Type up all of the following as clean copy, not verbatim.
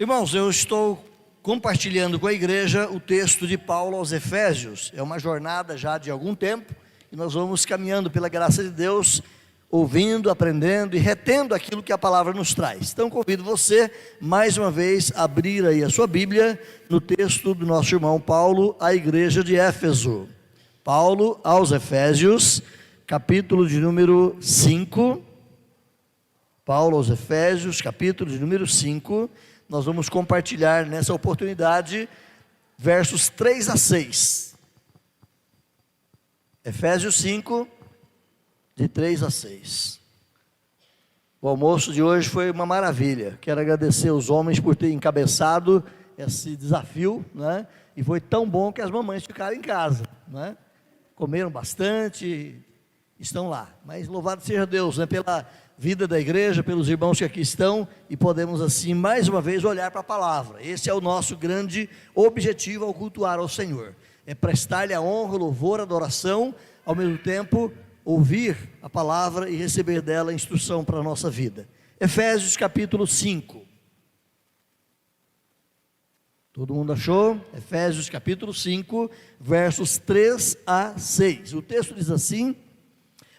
Irmãos, eu estou compartilhando com a igreja o texto de Paulo aos Efésios. É uma jornada já de algum tempo e nós vamos caminhando pela graça de Deus, ouvindo, aprendendo e retendo aquilo que a palavra nos traz. Então convido você, mais uma vez, a abrir aí a sua Bíblia no texto do nosso irmão Paulo à igreja de Éfeso. Paulo aos Efésios, capítulo de número 5. Paulo aos Efésios, capítulo de número 5. Nós vamos compartilhar nessa oportunidade versos 3 a 6. Efésios 5, de 3 a 6. O almoço de hoje foi uma maravilha. Quero agradecer aos homens por terem encabeçado esse desafio, né? E foi tão bom que as mamães ficaram em casa, né? Comeram bastante, estão lá. Mas louvado seja Deus, né? Pela vida da igreja, pelos irmãos que aqui estão, e podemos assim, mais uma vez, olhar para a palavra. Esse é o nosso grande objetivo ao cultuar ao Senhor, é prestar-lhe a honra, o louvor, a adoração, ao mesmo tempo, ouvir a palavra e receber dela a instrução para a nossa vida. Efésios capítulo 5. Todo mundo achou? Efésios capítulo 5, versos 3 a 6. O texto diz assim: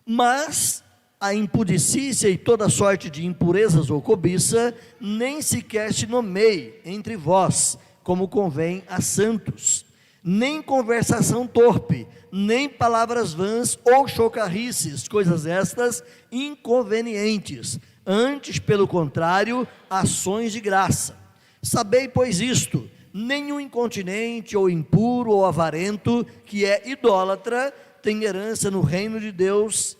mas a impudicícia e toda sorte de impurezas ou cobiça, nem sequer se nomeie entre vós, como convém a santos, nem conversação torpe, nem palavras vãs ou chocarrices, coisas estas inconvenientes, antes, pelo contrário, ações de graça. Sabei, pois, isto: nenhum incontinente, ou impuro, ou avarento, que é idólatra, tem herança no reino de Deus,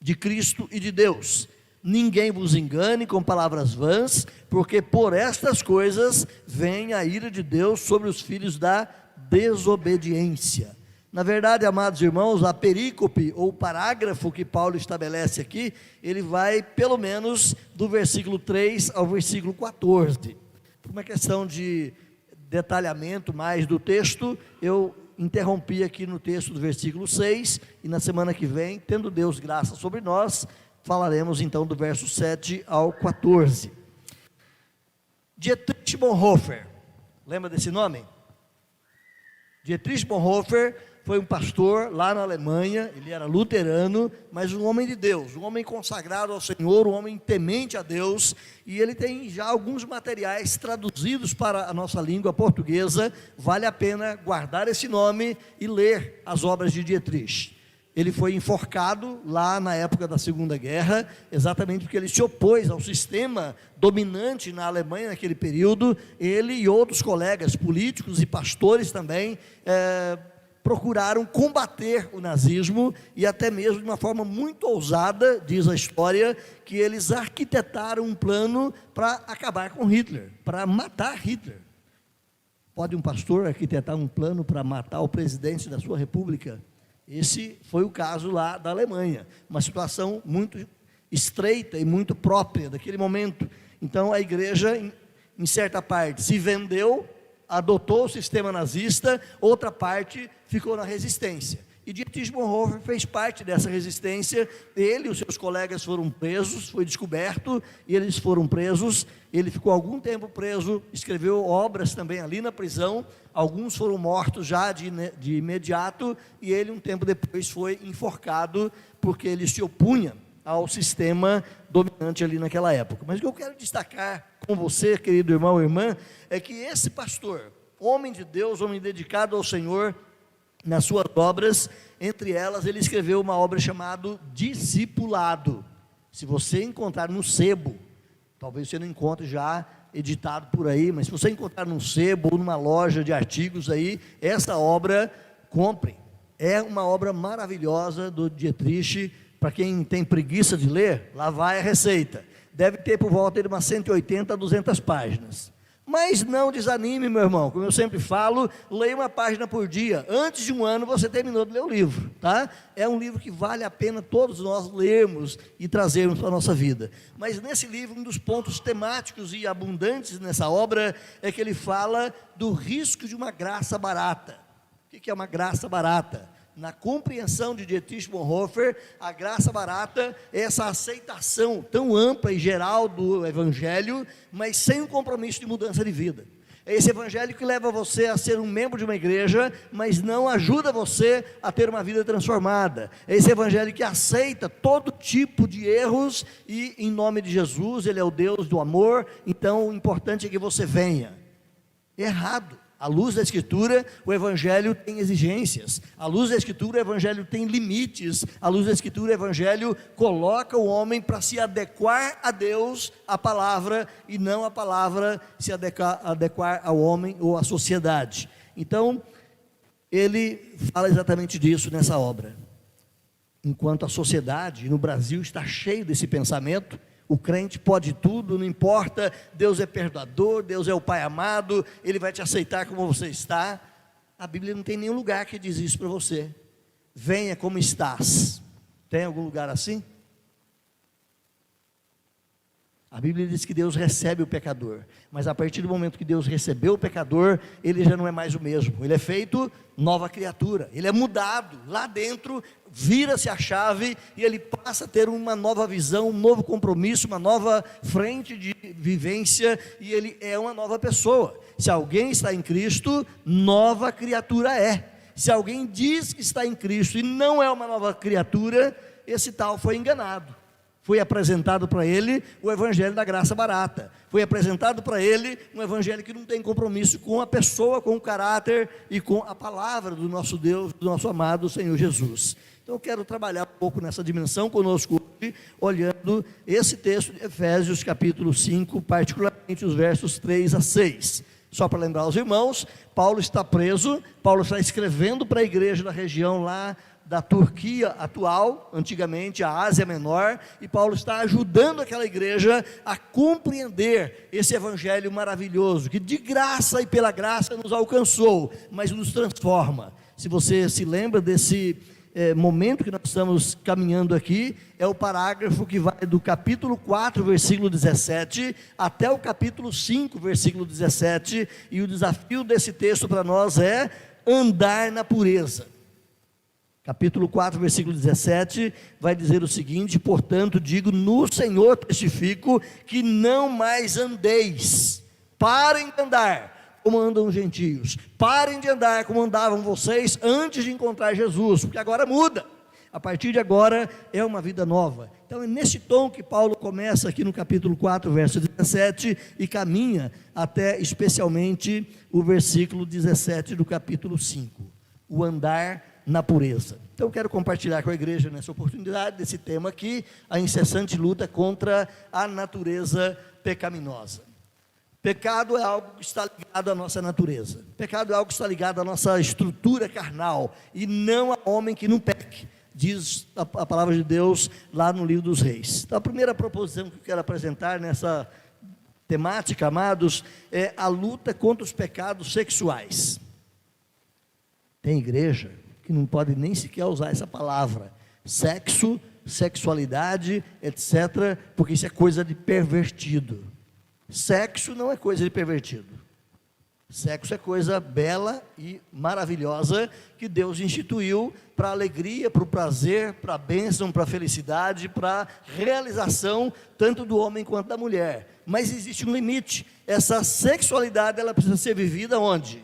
de Cristo e de Deus. Ninguém vos engane com palavras vãs, porque por estas coisas vem a ira de Deus sobre os filhos da desobediência. Na verdade, amados irmãos, a perícope ou parágrafo que Paulo estabelece aqui, ele vai pelo menos do versículo 3 ao versículo 14. Por uma questão de detalhamento mais do texto, eu interrompi aqui no texto do versículo 6, e na semana que vem, tendo Deus graça sobre nós, falaremos então do verso 7 ao 14. Dietrich Bonhoeffer, lembra desse nome? Dietrich Bonhoeffer foi um pastor lá na Alemanha, ele era luterano, mas um homem de Deus, um homem consagrado ao Senhor, um homem temente a Deus, e ele tem já alguns materiais traduzidos para a nossa língua portuguesa. Vale a pena guardar esse nome e ler as obras de Dietrich. Ele foi enforcado lá na época da Segunda Guerra, exatamente porque ele se opôs ao sistema dominante na Alemanha naquele período. Ele e outros colegas políticos e pastores também procuraram combater o nazismo, e até mesmo de uma forma muito ousada, diz a história, que eles arquitetaram um plano para acabar com Hitler, para matar Hitler. Pode um pastor arquitetar um plano para matar o presidente da sua república? Esse foi o caso lá da Alemanha, uma situação muito estreita e muito própria daquele momento. Então a igreja, em certa parte, se vendeu, adotou o sistema nazista, outra parte ficou na resistência. E Dietrich Bonhoeffer fez parte dessa resistência. Ele e os seus colegas foram presos, foi descoberto, e eles foram presos. Ele ficou algum tempo preso, escreveu obras também ali na prisão. Alguns foram mortos já de imediato, e ele um tempo depois foi enforcado, porque ele se opunha ao sistema dominante ali naquela época. Mas o que eu quero destacar com você, querido irmão e irmã, é que esse pastor, homem de Deus, homem dedicado ao Senhor, nas suas obras, entre elas ele escreveu uma obra chamada Discipulado. Se você encontrar no sebo, talvez você não encontre já editado por aí, mas se você encontrar num sebo ou numa loja de artigos aí, essa obra, compre. É uma obra maravilhosa do Dietrich. Para quem tem preguiça de ler, lá vai a receita. Deve ter por volta de umas 180 a 200 páginas. Mas não desanime, meu irmão, como eu sempre falo, leia uma página por dia. Antes de um ano você terminou de ler o livro, tá? É um livro que vale a pena todos nós lermos e trazermos para a nossa vida. Mas nesse livro, um dos pontos temáticos e abundantes nessa obra é que ele fala do risco de uma graça barata. O que é uma graça barata? Na compreensão de Dietrich Bonhoeffer, a graça barata é essa aceitação tão ampla e geral do Evangelho, mas sem um compromisso de mudança de vida. É esse Evangelho que leva você a ser um membro de uma igreja, mas não ajuda você a ter uma vida transformada. É esse Evangelho que aceita todo tipo de erros e, em nome de Jesus, Ele é o Deus do amor, então o importante é que você venha. Errado. À luz da Escritura, o Evangelho tem exigências. À luz da Escritura, o Evangelho tem limites. À luz da Escritura, o Evangelho coloca o homem para se adequar a Deus, a palavra, e não a palavra se adequar ao homem ou à sociedade. Então, ele fala exatamente disso nessa obra. Enquanto a sociedade, no Brasil, está cheio desse pensamento, o crente pode tudo, não importa, Deus é perdoador, Deus é o Pai amado, Ele vai te aceitar como você está. A Bíblia não tem nenhum lugar que diz isso para você. Venha como estás. Tem algum lugar assim? A Bíblia diz que Deus recebe o pecador, mas a partir do momento que Deus recebeu o pecador, ele já não é mais o mesmo, ele é feito nova criatura, ele é mudado, lá dentro vira-se a chave e ele passa a ter uma nova visão, um novo compromisso, uma nova frente de vivência, e ele é uma nova pessoa. Se alguém está em Cristo, nova criatura é. Se alguém diz que está em Cristo e não é uma nova criatura, esse tal foi enganado. Foi apresentado para ele o Evangelho da graça barata. Foi apresentado para ele um Evangelho que não tem compromisso com a pessoa, com o caráter e com a palavra do nosso Deus, do nosso amado Senhor Jesus. Então eu quero trabalhar um pouco nessa dimensão conosco hoje, olhando esse texto de Efésios capítulo 5, particularmente os versos 3 a 6. Só para lembrar aos irmãos, Paulo está preso, Paulo está escrevendo para a igreja da região lá da Turquia atual, antigamente a Ásia Menor, e Paulo está ajudando aquela igreja a compreender esse Evangelho maravilhoso, que de graça e pela graça nos alcançou, mas nos transforma. Se você se lembra desse momento que nós estamos caminhando aqui, é o parágrafo que vai do capítulo 4, versículo 17, até o capítulo 5, versículo 17, e o desafio desse texto para nós é andar na pureza. Capítulo 4, versículo 17, vai dizer o seguinte: portanto digo, no Senhor testifico, que não mais andeis, parem de andar como andam os gentios, parem de andar como andavam vocês antes de encontrar Jesus, porque agora muda, a partir de agora é uma vida nova. Então é nesse tom que Paulo começa aqui no capítulo 4, verso 17, e caminha até especialmente o versículo 17 do capítulo 5, o andar na pureza. Então eu quero compartilhar com a igreja nessa oportunidade desse tema aqui, a incessante luta contra a natureza pecaminosa. Pecado é algo que está ligado à nossa natureza, pecado é algo que está ligado à nossa estrutura carnal, e não a homem que não peque, diz a palavra de Deus lá no livro dos Reis. Então a primeira proposição que eu quero apresentar nessa temática, amados, é a luta contra os pecados sexuais. Tem igreja que não pode nem sequer usar essa palavra, sexo, sexualidade, etc., porque isso é coisa de pervertido. Sexo não é coisa de pervertido. Sexo é coisa bela e maravilhosa que Deus instituiu para a alegria, para o prazer, para a bênção, para a felicidade, para a realização tanto do homem quanto da mulher. Mas existe um limite. Essa sexualidade ela precisa ser vivida onde?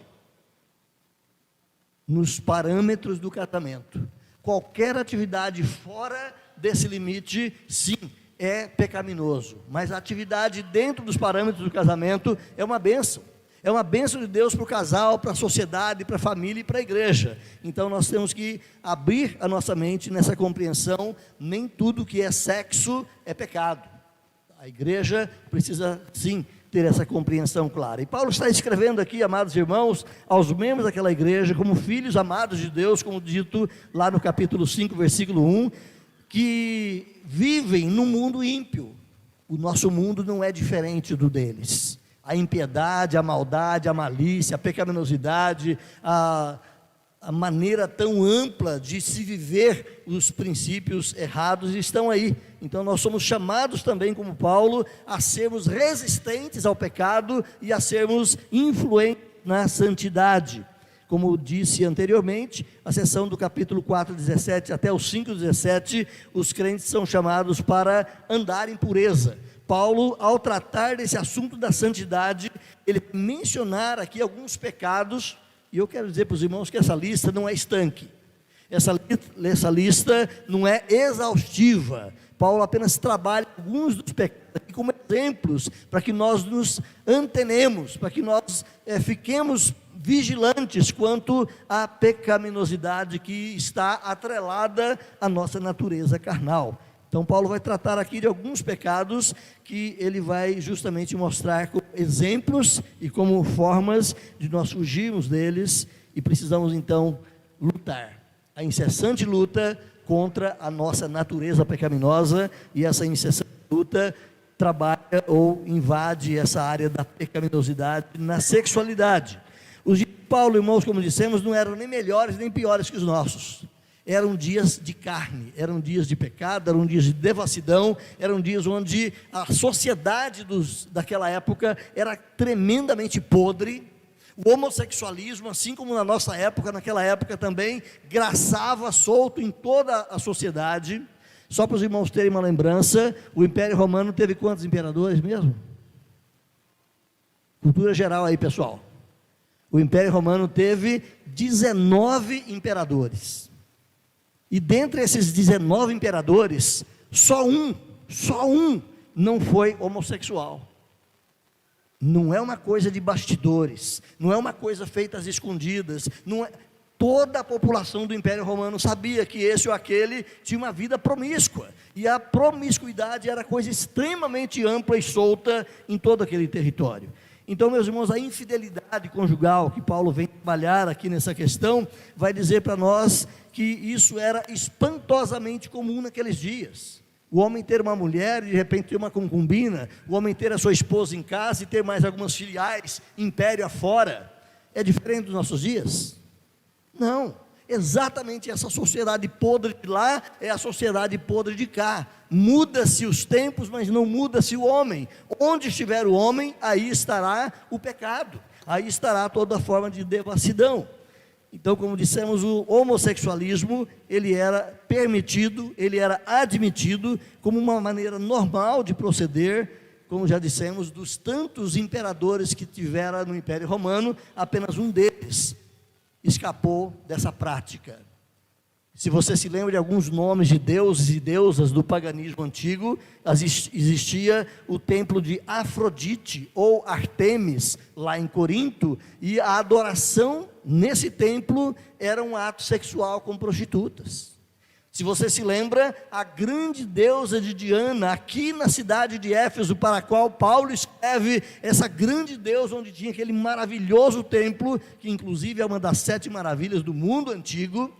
Nos parâmetros do casamento. Qualquer atividade fora desse limite, sim, é pecaminoso, mas a atividade dentro dos parâmetros do casamento é uma bênção de Deus para o casal, para a sociedade, para a família e para a igreja. Então nós temos que abrir a nossa mente nessa compreensão. Nem tudo que é sexo é pecado. A igreja precisa sim ter essa compreensão clara. E Paulo está escrevendo aqui, amados irmãos, aos membros daquela igreja, como filhos amados de Deus, como dito lá no capítulo 5, versículo 1, que vivem num mundo ímpio. O nosso mundo não é diferente do deles. A impiedade, a maldade, a malícia, a pecaminosidade, a maneira tão ampla de se viver os princípios errados estão aí. Então nós somos chamados também, como Paulo, a sermos resistentes ao pecado e a sermos influentes na santidade. como disse anteriormente, a seção do capítulo 4:17 até o 5:17, os crentes são chamados para andar em pureza. Paulo, ao tratar desse assunto da santidade, ele mencionar aqui alguns pecados, e eu quero dizer para os irmãos que essa lista não é estanque, essa lista não é exaustiva. Paulo apenas trabalha alguns dos pecados aqui como exemplos, para que nós nos antenemos, para que nós fiquemos vigilantes quanto à pecaminosidade que está atrelada à nossa natureza carnal. Então Paulo vai tratar aqui de alguns pecados que ele vai justamente mostrar como exemplos e como formas de nós fugirmos deles, e precisamos então lutar, a incessante luta contra a nossa natureza pecaminosa, e essa incessante luta trabalha ou invade essa área da pecaminosidade na sexualidade. Os dias de Paulo, irmãos, como dissemos, não eram nem melhores nem piores que os nossos. Eram dias de carne, eram dias de pecado, eram dias de devassidão, eram dias onde a sociedade daquela época era tremendamente podre. O homossexualismo, assim como na nossa época, naquela época também, graçava solto em toda a sociedade. Só para os irmãos terem uma lembrança, o Império Romano teve quantos imperadores mesmo? Cultura geral aí, pessoal. O Império Romano teve 19 imperadores. E dentre esses 19 imperadores, só um não foi homossexual. Não é uma coisa de bastidores, não é uma coisa feita às escondidas, não é. Toda a população do Império Romano sabia que esse ou aquele tinha uma vida promíscua, e a promiscuidade era coisa extremamente ampla e solta em todo aquele território. Então, meus irmãos, a infidelidade conjugal que Paulo vem trabalhar aqui nessa questão, vai dizer para nós que isso era espantosamente comum naqueles dias. O homem ter uma mulher e de repente ter uma concubina, o homem ter a sua esposa em casa e ter mais algumas filiais, império afora, é diferente dos nossos dias? Não, exatamente essa sociedade podre de lá é a sociedade podre de cá. Muda-se os tempos, mas não muda-se o homem. Onde estiver o homem, aí estará o pecado, aí estará toda forma de devassidão. Então, como dissemos, o homossexualismo, ele era permitido, ele era admitido como uma maneira normal de proceder. Como já dissemos, dos tantos imperadores que tivera no Império Romano, apenas um deles escapou dessa prática. Se você se lembra de alguns nomes de deuses e deusas do paganismo antigo, existia o templo de Afrodite ou Artemis lá em Corinto, e a adoração nesse templo era um ato sexual com prostitutas. Se você se lembra, a grande deusa de Diana, aqui na cidade de Éfeso, para a qual Paulo escreve, essa grande deusa onde tinha aquele maravilhoso templo, que inclusive é uma das 7 maravilhas do mundo antigo,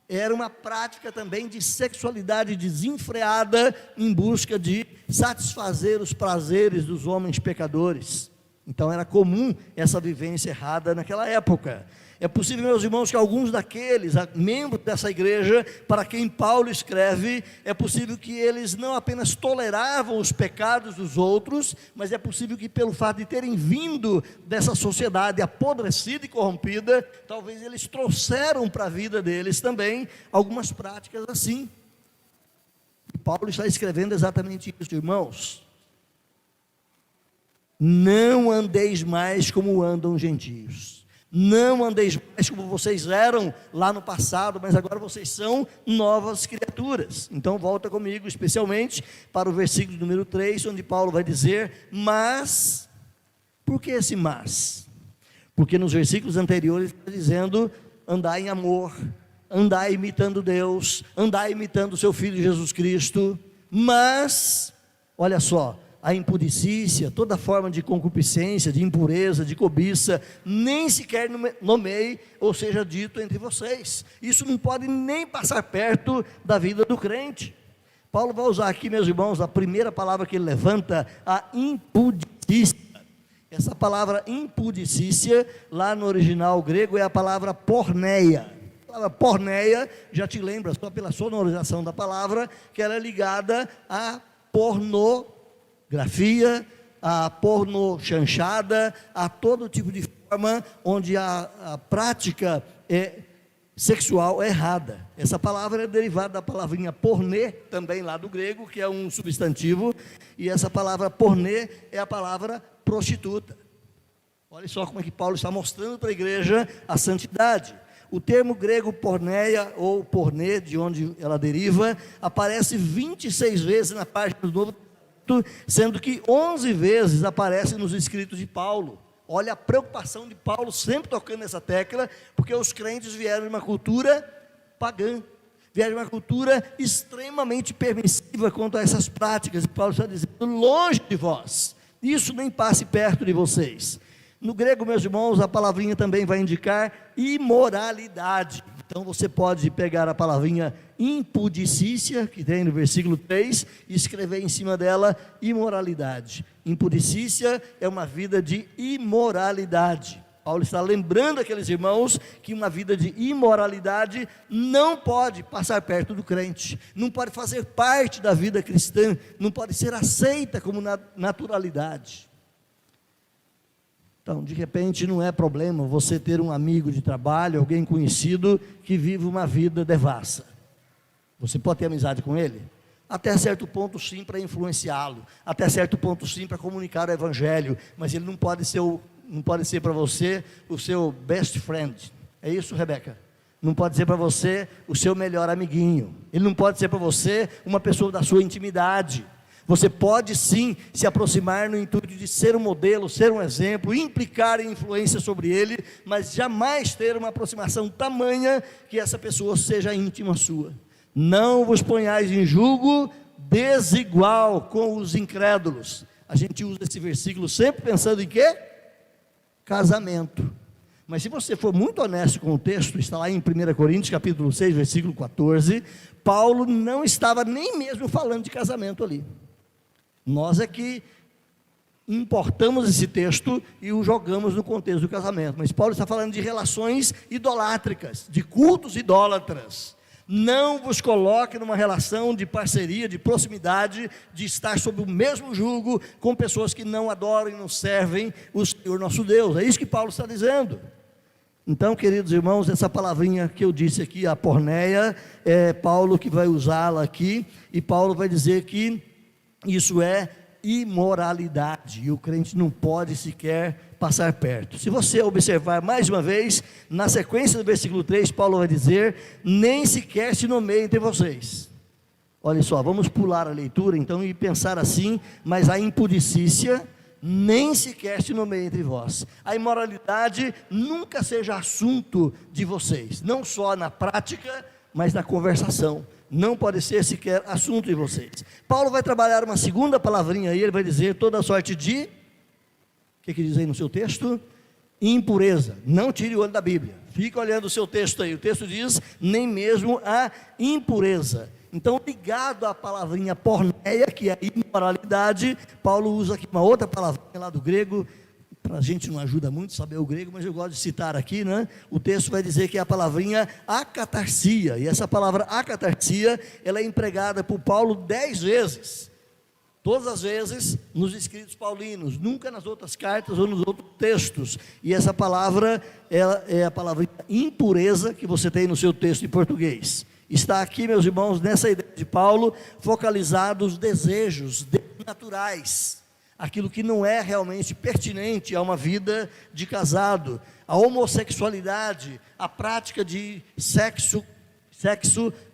era uma prática também de sexualidade desenfreada, em busca de satisfazer os prazeres dos homens pecadores. Então era comum essa vivência errada naquela época. É possível, meus irmãos, que alguns daqueles membros dessa igreja, para quem Paulo escreve, é possível que eles não apenas toleravam os pecados dos outros, mas é possível que pelo fato de terem vindo dessa sociedade apodrecida e corrompida, talvez eles trouxeram para a vida deles também algumas práticas assim. E Paulo está escrevendo exatamente isso, irmãos. Não andeis mais como andam os gentios. Não andeis mais como vocês eram lá no passado, mas agora vocês são novas criaturas. Então volta comigo especialmente para o versículo número 3, onde Paulo vai dizer, mas, por que esse mas? Porque nos versículos anteriores está dizendo, andai em amor, andai imitando Deus, andai imitando o seu Filho Jesus Cristo, mas, olha só, a impudicícia, toda forma de concupiscência, de impureza, de cobiça, nem sequer nomeie, ou seja, dito entre vocês. Isso não pode nem passar perto da vida do crente. Paulo vai usar aqui, meus irmãos, a primeira palavra que ele levanta, a impudicícia. Essa palavra impudicícia, lá no original grego, é a palavra porneia. A palavra porneia, já te lembra, só pela sonorização da palavra, que ela é ligada a pornografia, a pornochanchada, a todo tipo de forma onde a prática sexual é errada. Essa palavra é derivada da palavrinha pornê, também lá do grego, que é um substantivo, e essa palavra pornê é a palavra prostituta. Olha só como é que Paulo está mostrando para a igreja a santidade. O termo grego porneia ou pornê, de onde ela deriva, aparece 26 vezes na página do Novo Testamento, sendo que 11 vezes aparece nos escritos de Paulo. Olha a preocupação de Paulo sempre tocando nessa tecla, porque os crentes vieram de uma cultura pagã, vieram de uma cultura extremamente permissiva quanto a essas práticas, e Paulo está dizendo, longe de vós, isso nem passe perto de vocês. No grego, meus irmãos, a palavrinha também vai indicar imoralidade. Então você pode pegar a palavrinha impudicícia, que tem no versículo 3, e escrever em cima dela imoralidade. Impudicícia é uma vida de imoralidade. Paulo está lembrando aqueles irmãos que uma vida de imoralidade não pode passar perto do crente, não pode fazer parte da vida cristã, não pode ser aceita como naturalidade. Então, de repente, não é problema você ter um amigo de trabalho, alguém conhecido, que vive uma vida devassa. Você pode ter amizade com ele? Até certo ponto, sim, para influenciá-lo. Até certo ponto, sim, para comunicar o evangelho. Mas ele não pode ser para você o seu best friend. É isso, Rebeca? Não pode ser para você o seu melhor amiguinho. Ele não pode ser para você uma pessoa da sua intimidade. Você pode sim se aproximar no intuito de ser um modelo, ser um exemplo, implicar em influência sobre ele, mas jamais ter uma aproximação tamanha que essa pessoa seja íntima sua. Não vos ponhais em julgo desigual com os incrédulos. A gente usa esse versículo sempre pensando em quê? Casamento. Mas se você for muito honesto com o texto, está lá em 1 Coríntios capítulo 6, versículo 14, Paulo não estava nem mesmo falando de casamento ali. Nós é que importamos esse texto e o jogamos no contexto do casamento. Mas Paulo está falando de relações idolátricas, de cultos idólatras. Não vos coloque numa relação de parceria, de proximidade, de estar sob o mesmo jugo com pessoas que não adoram e não servem o Senhor nosso Deus. É isso que Paulo está dizendo. Então, queridos irmãos, essa palavrinha que eu disse aqui, a porneia, é Paulo que vai usá-la aqui, e Paulo vai dizer que isso é imoralidade, e o crente não pode sequer passar perto. Se você observar mais uma vez, na sequência do versículo 3, Paulo vai dizer, nem sequer se nomeia entre vocês. Olha só, vamos pular a leitura então e pensar assim, mas a impudicícia nem sequer se nomeia entre vós. A imoralidade nunca seja assunto de vocês, não só na prática, mas na conversação. Não pode ser sequer assunto de vocês. Paulo vai trabalhar uma segunda palavrinha aí, ele vai dizer toda sorte de, o que diz aí no seu texto? Impureza. Não tire o olho da Bíblia, fica olhando o seu texto aí, o texto diz, nem mesmo a impureza. Então, ligado à palavrinha porneia, que é imoralidade, Paulo usa aqui uma outra palavrinha lá do grego, para a gente não ajuda muito saber o grego, mas eu gosto de citar aqui, né? O texto vai dizer que é a palavrinha acatarsia, e essa palavra acatarsia, ela é empregada por Paulo 10 vezes, todas as vezes nos escritos paulinos, nunca nas outras cartas ou nos outros textos, e essa palavra é a palavra impureza que você tem no seu texto em português. Está aqui, meus irmãos, nessa ideia de Paulo, focalizado os desejos naturais, aquilo que não é realmente pertinente a uma vida de casado, a homossexualidade, a prática de sexo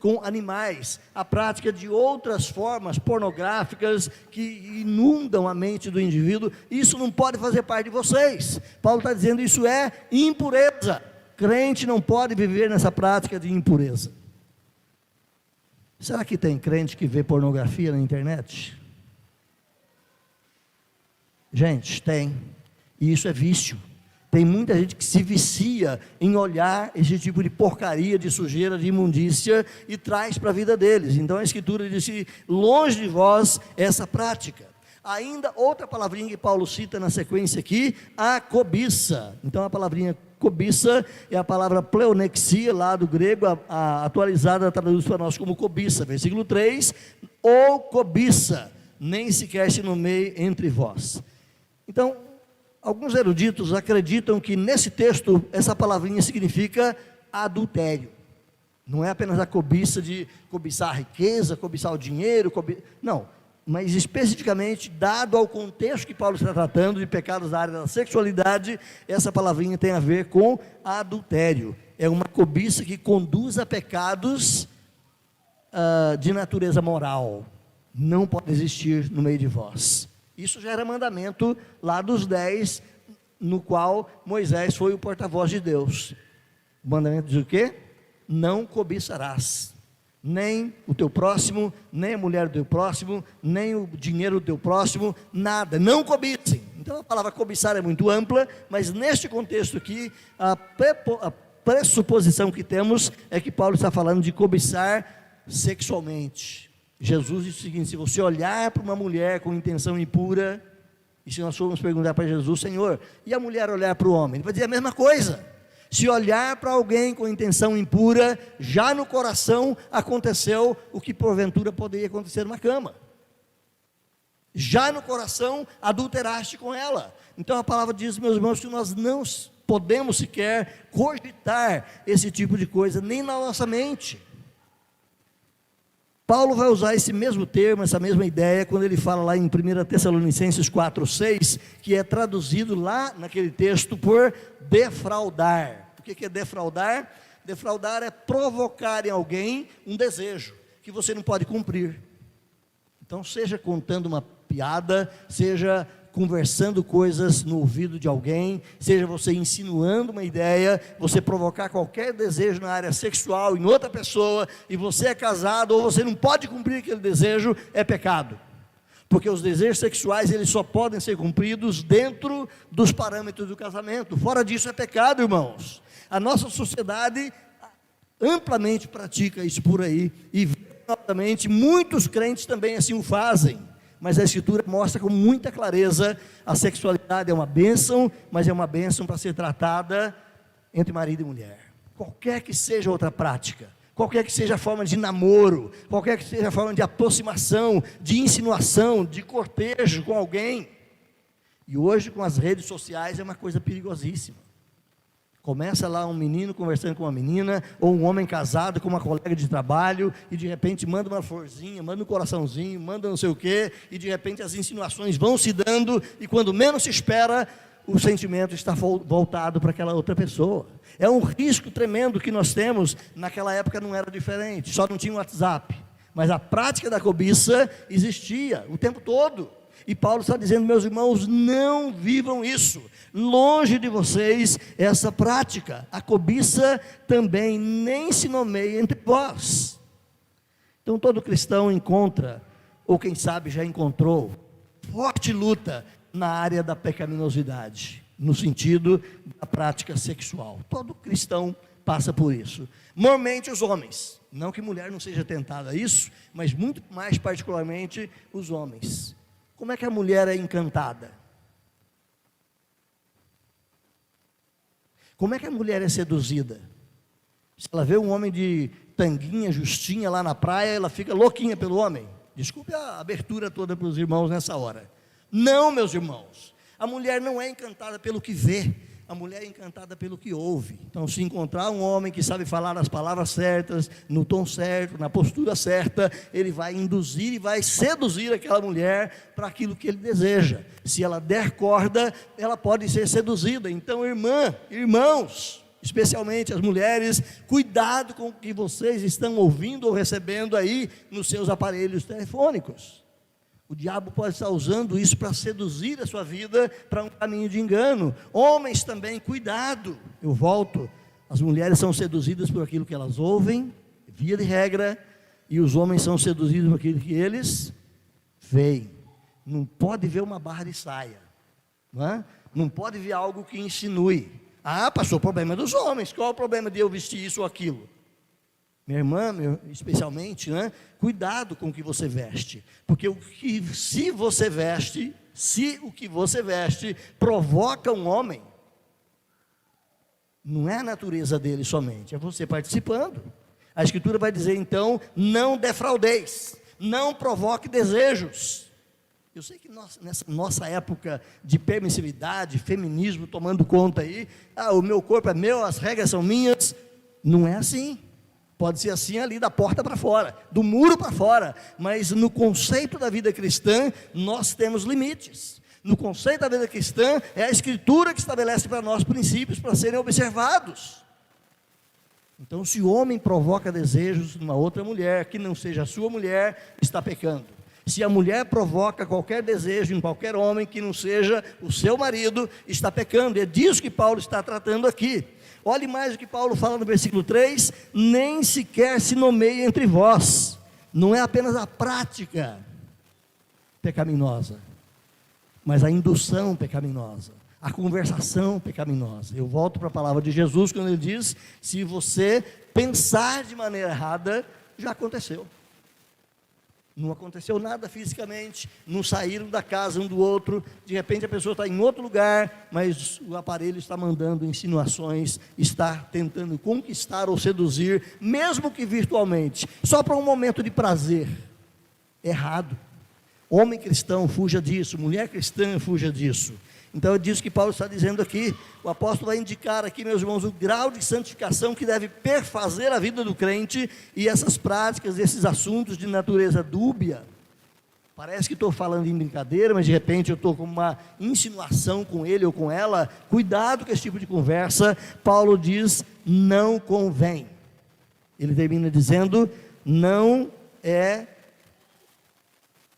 com animais, a prática de outras formas pornográficas que inundam a mente do indivíduo, isso não pode fazer parte de vocês. Paulo está dizendo, isso é impureza. Crente não pode viver nessa prática de impureza. Será que tem crente que vê pornografia na internet? Gente, tem, e isso é vício. Tem muita gente que se vicia em olhar esse tipo de porcaria, de sujeira, de imundícia e traz para a vida deles. Então a Escritura diz que longe de vós essa prática. Ainda outra palavrinha que Paulo cita na sequência aqui, a cobiça. Então a palavrinha cobiça é a palavra pleonexia, lá do grego, a atualizada traduz para nós como cobiça. Versículo 3, ou cobiça, nem sequer se nomeie entre vós. Então, alguns eruditos acreditam que nesse texto, essa palavrinha significa adultério. Não é apenas a cobiça de cobiçar a riqueza, cobiçar o dinheiro, não, mas especificamente, dado ao contexto que Paulo está tratando de pecados da área da sexualidade, essa palavrinha tem a ver com adultério. É uma cobiça que conduz a pecados de natureza moral. Não pode existir no meio de vós. Isso já era mandamento lá dos 10, no qual Moisés foi o porta-voz de Deus. O mandamento diz o quê? Não cobiçarás, nem o teu próximo, nem a mulher do teu próximo, nem o dinheiro do teu próximo, nada, não cobicem. Então a palavra cobiçar é muito ampla, mas neste contexto aqui, a pressuposição que temos é que Paulo está falando de cobiçar sexualmente. Jesus disse o seguinte: se você olhar para uma mulher com intenção impura, e se nós formos perguntar para Jesus, Senhor, e a mulher olhar para o homem? Ele vai dizer a mesma coisa. Se olhar para alguém com intenção impura, já no coração aconteceu o que porventura poderia acontecer na cama. Já no coração adulteraste com ela. Então a palavra diz, meus irmãos, que nós não podemos sequer cogitar esse tipo de coisa, nem na nossa mente. Paulo vai usar esse mesmo termo, essa mesma ideia, quando ele fala lá em 1 Tessalonicenses 4,6, que é traduzido lá naquele texto por defraudar. O que é defraudar? Defraudar é provocar em alguém um desejo que você não pode cumprir. Então, seja contando uma piada, seja conversando coisas no ouvido de alguém, seja você insinuando uma ideia, você provocar qualquer desejo na área sexual em outra pessoa, e você é casado ou você não pode cumprir aquele desejo, é pecado. Porque os desejos sexuais, eles só podem ser cumpridos dentro dos parâmetros do casamento. Fora disso é pecado, irmãos. A nossa sociedade amplamente pratica isso por aí, e verdadeiramente muitos crentes também assim o fazem. Mas a Escritura mostra com muita clareza, a sexualidade é uma bênção, mas é uma bênção para ser tratada entre marido e mulher. Qualquer que seja outra prática, qualquer que seja a forma de namoro, qualquer que seja a forma de aproximação, de insinuação, de cortejo com alguém. E hoje com as redes sociais é uma coisa perigosíssima. Começa lá um menino conversando com uma menina, ou um homem casado com uma colega de trabalho, e de repente manda uma florzinha, manda um coraçãozinho, manda não sei o quê, e de repente as insinuações vão se dando, e quando menos se espera, o sentimento está voltado para aquela outra pessoa. É um risco tremendo que nós temos. Naquela época não era diferente, só não tinha WhatsApp, mas a prática da cobiça existia o tempo todo. E Paulo está dizendo, meus irmãos, não vivam isso, longe de vocês essa prática. A cobiça também nem se nomeia entre vós. Então todo cristão encontra, ou quem sabe já encontrou, forte luta na área da pecaminosidade, no sentido da prática sexual. Todo cristão passa por isso. Normalmente os homens, não que mulher não seja tentada a isso, mas muito mais particularmente os homens. Como é que a mulher é encantada? Como é que a mulher é seduzida? Se ela vê um homem de tanguinha, justinha lá na praia, ela fica louquinha pelo homem. Desculpe a abertura toda para os irmãos nessa hora. Não, meus irmãos, a mulher não é encantada pelo que vê, a mulher é encantada pelo que ouve. Então, se encontrar um homem que sabe falar as palavras certas, no tom certo, na postura certa, ele vai induzir e vai seduzir aquela mulher para aquilo que ele deseja. Se ela der corda, ela pode ser seduzida. Então, irmãos, especialmente as mulheres, cuidado com o que vocês estão ouvindo ou recebendo aí nos seus aparelhos telefônicos. O diabo pode estar usando isso para seduzir a sua vida para um caminho de engano. Homens também, cuidado. Eu volto. As mulheres são seduzidas por aquilo que elas ouvem, via de regra, e os homens são seduzidos por aquilo que eles veem. Não pode ver uma barra de saia, não é? Não pode ver algo que insinue. Ah, pastor, o problema é dos homens. Qual é o problema de eu vestir isso ou aquilo? Minha irmã, especialmente, né? Cuidado com o que você veste, porque se o que você veste provoca um homem, não é a natureza dele somente, é você participando. A Escritura vai dizer então, não defraudeis, não provoque desejos. Eu sei que nessa nossa época de permissividade, feminismo tomando conta aí, o meu corpo é meu, as regras são minhas. Não é assim. Pode ser assim ali da porta para fora, do muro para fora, mas no conceito da vida cristã, nós temos limites. No conceito da vida cristã, é a Escritura que estabelece para nós princípios para serem observados. Então, se o homem provoca desejos numa outra mulher, que não seja a sua mulher, está pecando. Se a mulher provoca qualquer desejo em qualquer homem, que não seja o seu marido, está pecando. É disso que Paulo está tratando aqui. Olhe mais o que Paulo fala no versículo 3, nem sequer se nomeia entre vós. Não é apenas a prática pecaminosa, mas a indução pecaminosa, a conversação pecaminosa. Eu volto para a palavra de Jesus, quando ele diz, se você pensar de maneira errada, já aconteceu. Não aconteceu nada fisicamente, não saíram da casa um do outro, de repente a pessoa está em outro lugar, mas o aparelho está mandando insinuações, está tentando conquistar ou seduzir, mesmo que virtualmente, só para um momento de prazer. Errado. Homem cristão, fuja disso. Mulher cristã, fuja disso. Então é disso que Paulo está dizendo aqui. O apóstolo vai indicar aqui, meus irmãos, o grau de santificação que deve perfazer a vida do crente, e essas práticas, esses assuntos de natureza dúbia. Parece que estou falando em brincadeira, mas de repente eu estou com uma insinuação com ele ou com ela. Cuidado com esse tipo de conversa. Paulo diz, não convém. Ele termina dizendo, não é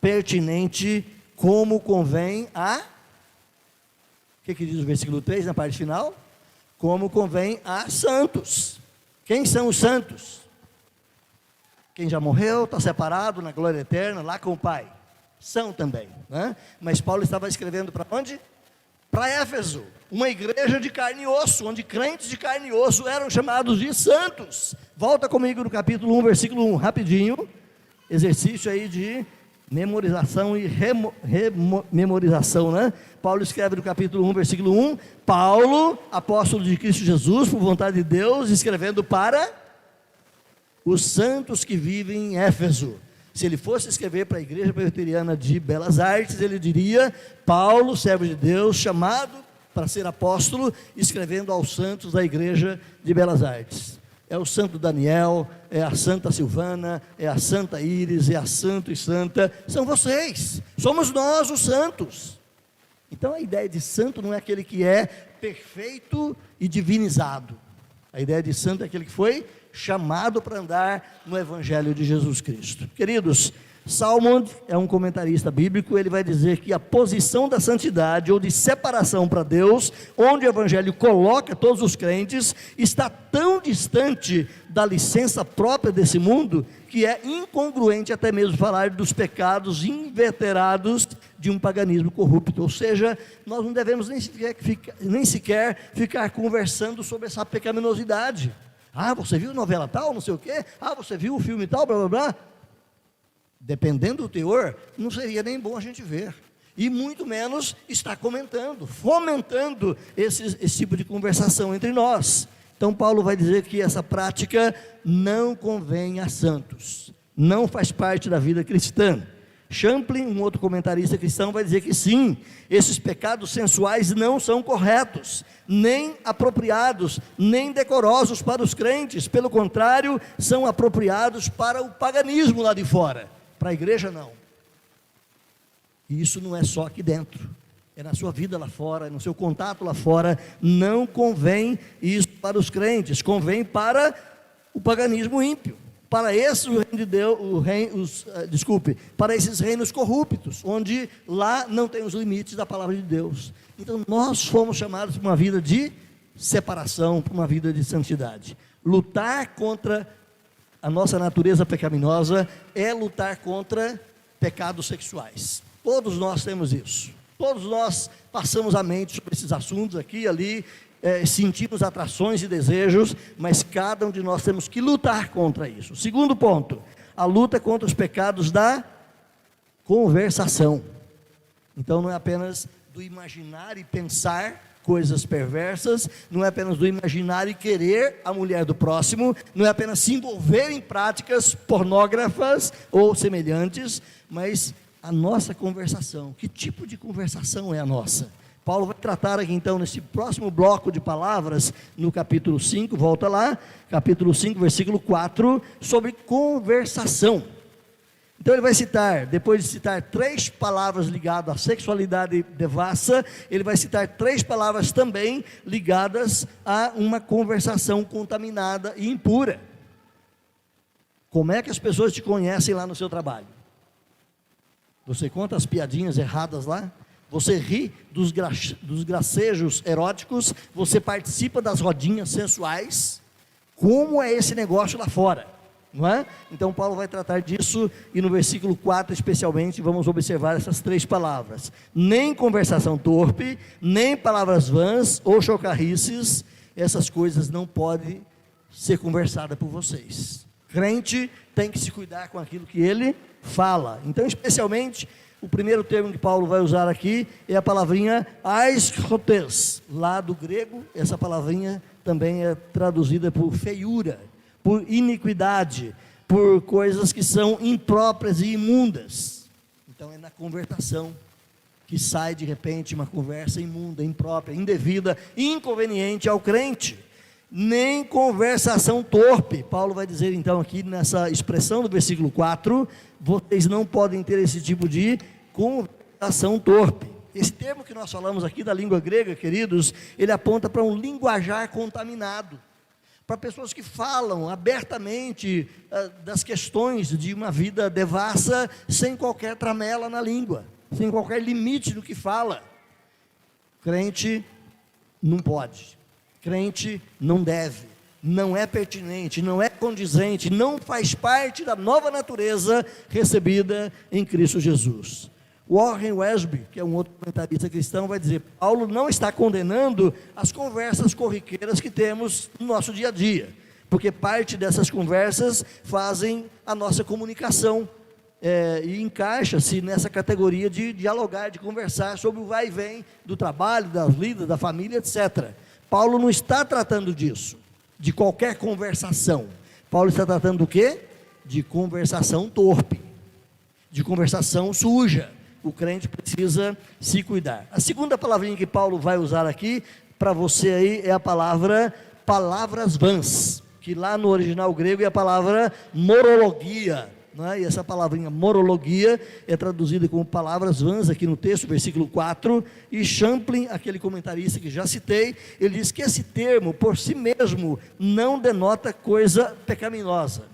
pertinente como convém a... O que diz o versículo 3 na parte final? Como convém a santos. Quem são os santos? Quem já morreu, está separado na glória eterna, lá com o Pai. São também, né? Mas Paulo estava escrevendo para onde? Para Éfeso, uma igreja de carne e osso, onde crentes de carne e osso eram chamados de santos. Volta comigo no capítulo 1, versículo 1, rapidinho. Exercício aí de memorização e rememorização, né? Paulo escreve no capítulo 1, versículo 1, Paulo, apóstolo de Cristo Jesus, por vontade de Deus, escrevendo para os santos que vivem em Éfeso. Se ele fosse escrever para a igreja presbiteriana de Belas Artes, ele diria, Paulo, servo de Deus, chamado para ser apóstolo, escrevendo aos santos da igreja de Belas Artes. É o santo Daniel, é a santa Silvana, é a santa Íris, é a santo e santa, são vocês, somos nós os santos. Então a ideia de santo não é aquele que é perfeito e divinizado. A ideia de santo é aquele que foi chamado para andar no Evangelho de Jesus Cristo. Queridos, Salmond é um comentarista bíblico, ele vai dizer que a posição da santidade ou de separação para Deus, onde o Evangelho coloca todos os crentes, está tão distante da licença própria desse mundo, que é incongruente até mesmo falar dos pecados inveterados de um paganismo corrupto. Ou seja, nós não devemos nem sequer ficar conversando sobre essa pecaminosidade. Você viu a novela tal, não sei o quê? Você viu o filme tal, blá blá blá. Dependendo do teor, não seria nem bom a gente ver, e muito menos estar comentando, fomentando esse tipo de conversação entre nós. Então Paulo vai dizer que essa prática não convém a santos, não faz parte da vida cristã. Champlin, um outro comentarista cristão, vai dizer que sim, esses pecados sensuais não são corretos, nem apropriados, nem decorosos para os crentes, pelo contrário, são apropriados para o paganismo lá de fora. Para a igreja não. E isso não é só aqui dentro, é na sua vida lá fora, é no seu contato lá fora. Não convém isso para os crentes, convém para o paganismo ímpio, para esse o reino de Deus, para esses reinos corruptos, onde lá não tem os limites da palavra de Deus. Então nós fomos chamados para uma vida de separação, para uma vida de santidade. Lutar contra a nossa natureza pecaminosa é lutar contra pecados sexuais. Todos nós temos isso. Todos nós passamos a mente sobre esses assuntos aqui e ali, sentimos atrações e desejos, mas cada um de nós temos que lutar contra isso. Segundo ponto, a luta contra os pecados da conversação. Então não é apenas do imaginar e pensar coisas perversas, não é apenas do imaginar e querer a mulher do próximo, não é apenas se envolver em práticas pornógrafas ou semelhantes, mas a nossa conversação. Que tipo de conversação é a nossa? Paulo vai tratar aqui então, nesse próximo bloco de palavras, no capítulo 5, volta lá, capítulo 5, versículo 4, sobre conversação. Então ele vai citar, depois de citar 3 palavras ligadas à sexualidade devassa, ele vai citar 3 palavras também ligadas a uma conversação contaminada e impura. Como é que as pessoas te conhecem lá no seu trabalho? Você conta as piadinhas erradas lá? Você ri dos gracejos eróticos? Você participa das rodinhas sensuais? Como é esse negócio lá fora? Não é? Então Paulo vai tratar disso, e no versículo 4 especialmente vamos observar essas 3 palavras: nem conversação torpe, nem palavras vãs ou chocarrices. Essas coisas não podem ser conversadas por vocês. Crente tem que se cuidar com aquilo que ele fala. Então, especialmente, o primeiro termo que Paulo vai usar aqui é a palavrinha aischrotes. Lá do grego, essa palavrinha também é traduzida por feiura, por iniquidade, por coisas que são impróprias e imundas. Então é na conversação que sai de repente uma conversa imunda, imprópria, indevida, inconveniente ao crente. Nem conversação torpe. Paulo vai dizer então aqui nessa expressão do versículo 4, vocês não podem ter esse tipo de conversação torpe. Esse termo que nós falamos aqui da língua grega, queridos, ele aponta para um linguajar contaminado, para pessoas que falam abertamente das questões de uma vida devassa, sem qualquer tramela na língua, sem qualquer limite no que fala. Crente não pode, crente não deve, não é pertinente, não é condizente, não faz parte da nova natureza recebida em Cristo Jesus. Warren Wiersbe, que é um outro comentarista cristão, vai dizer: Paulo não está condenando as conversas corriqueiras que temos no nosso dia a dia, porque parte dessas conversas fazem a nossa comunicação, e encaixa-se nessa categoria de dialogar, de conversar sobre o vai e vem do trabalho, das vidas, da família, etc. Paulo não está tratando disso, de qualquer conversação. Paulo está tratando do quê? De conversação torpe, de conversação suja. O crente precisa se cuidar. A segunda palavrinha que Paulo vai usar aqui para você aí é a palavra palavras vãs, que lá no original grego é a palavra morologia, não é? E essa palavrinha morologia é traduzida como palavras vãs aqui no texto, versículo 4, e Champlin, aquele comentarista que já citei, ele diz que esse termo por si mesmo não denota coisa pecaminosa.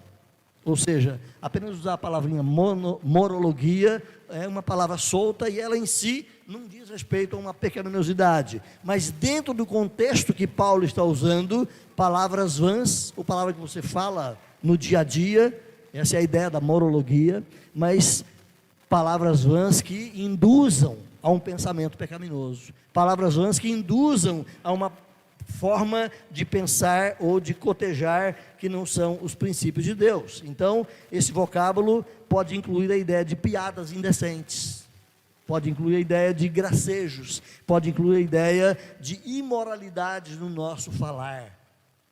Ou seja, apenas usar a palavrinha morologia é uma palavra solta, e ela em si não diz respeito a uma pecaminosidade, mas dentro do contexto que Paulo está usando, palavras vãs, ou palavra que você fala no dia a dia, essa é a ideia da morologia, mas palavras vãs que induzam a um pensamento pecaminoso, palavras vãs que induzam a uma forma de pensar ou de cotejar que não são os princípios de Deus. Então, esse vocábulo pode incluir a ideia de piadas indecentes, pode incluir a ideia de gracejos, pode incluir a ideia de imoralidades no nosso falar,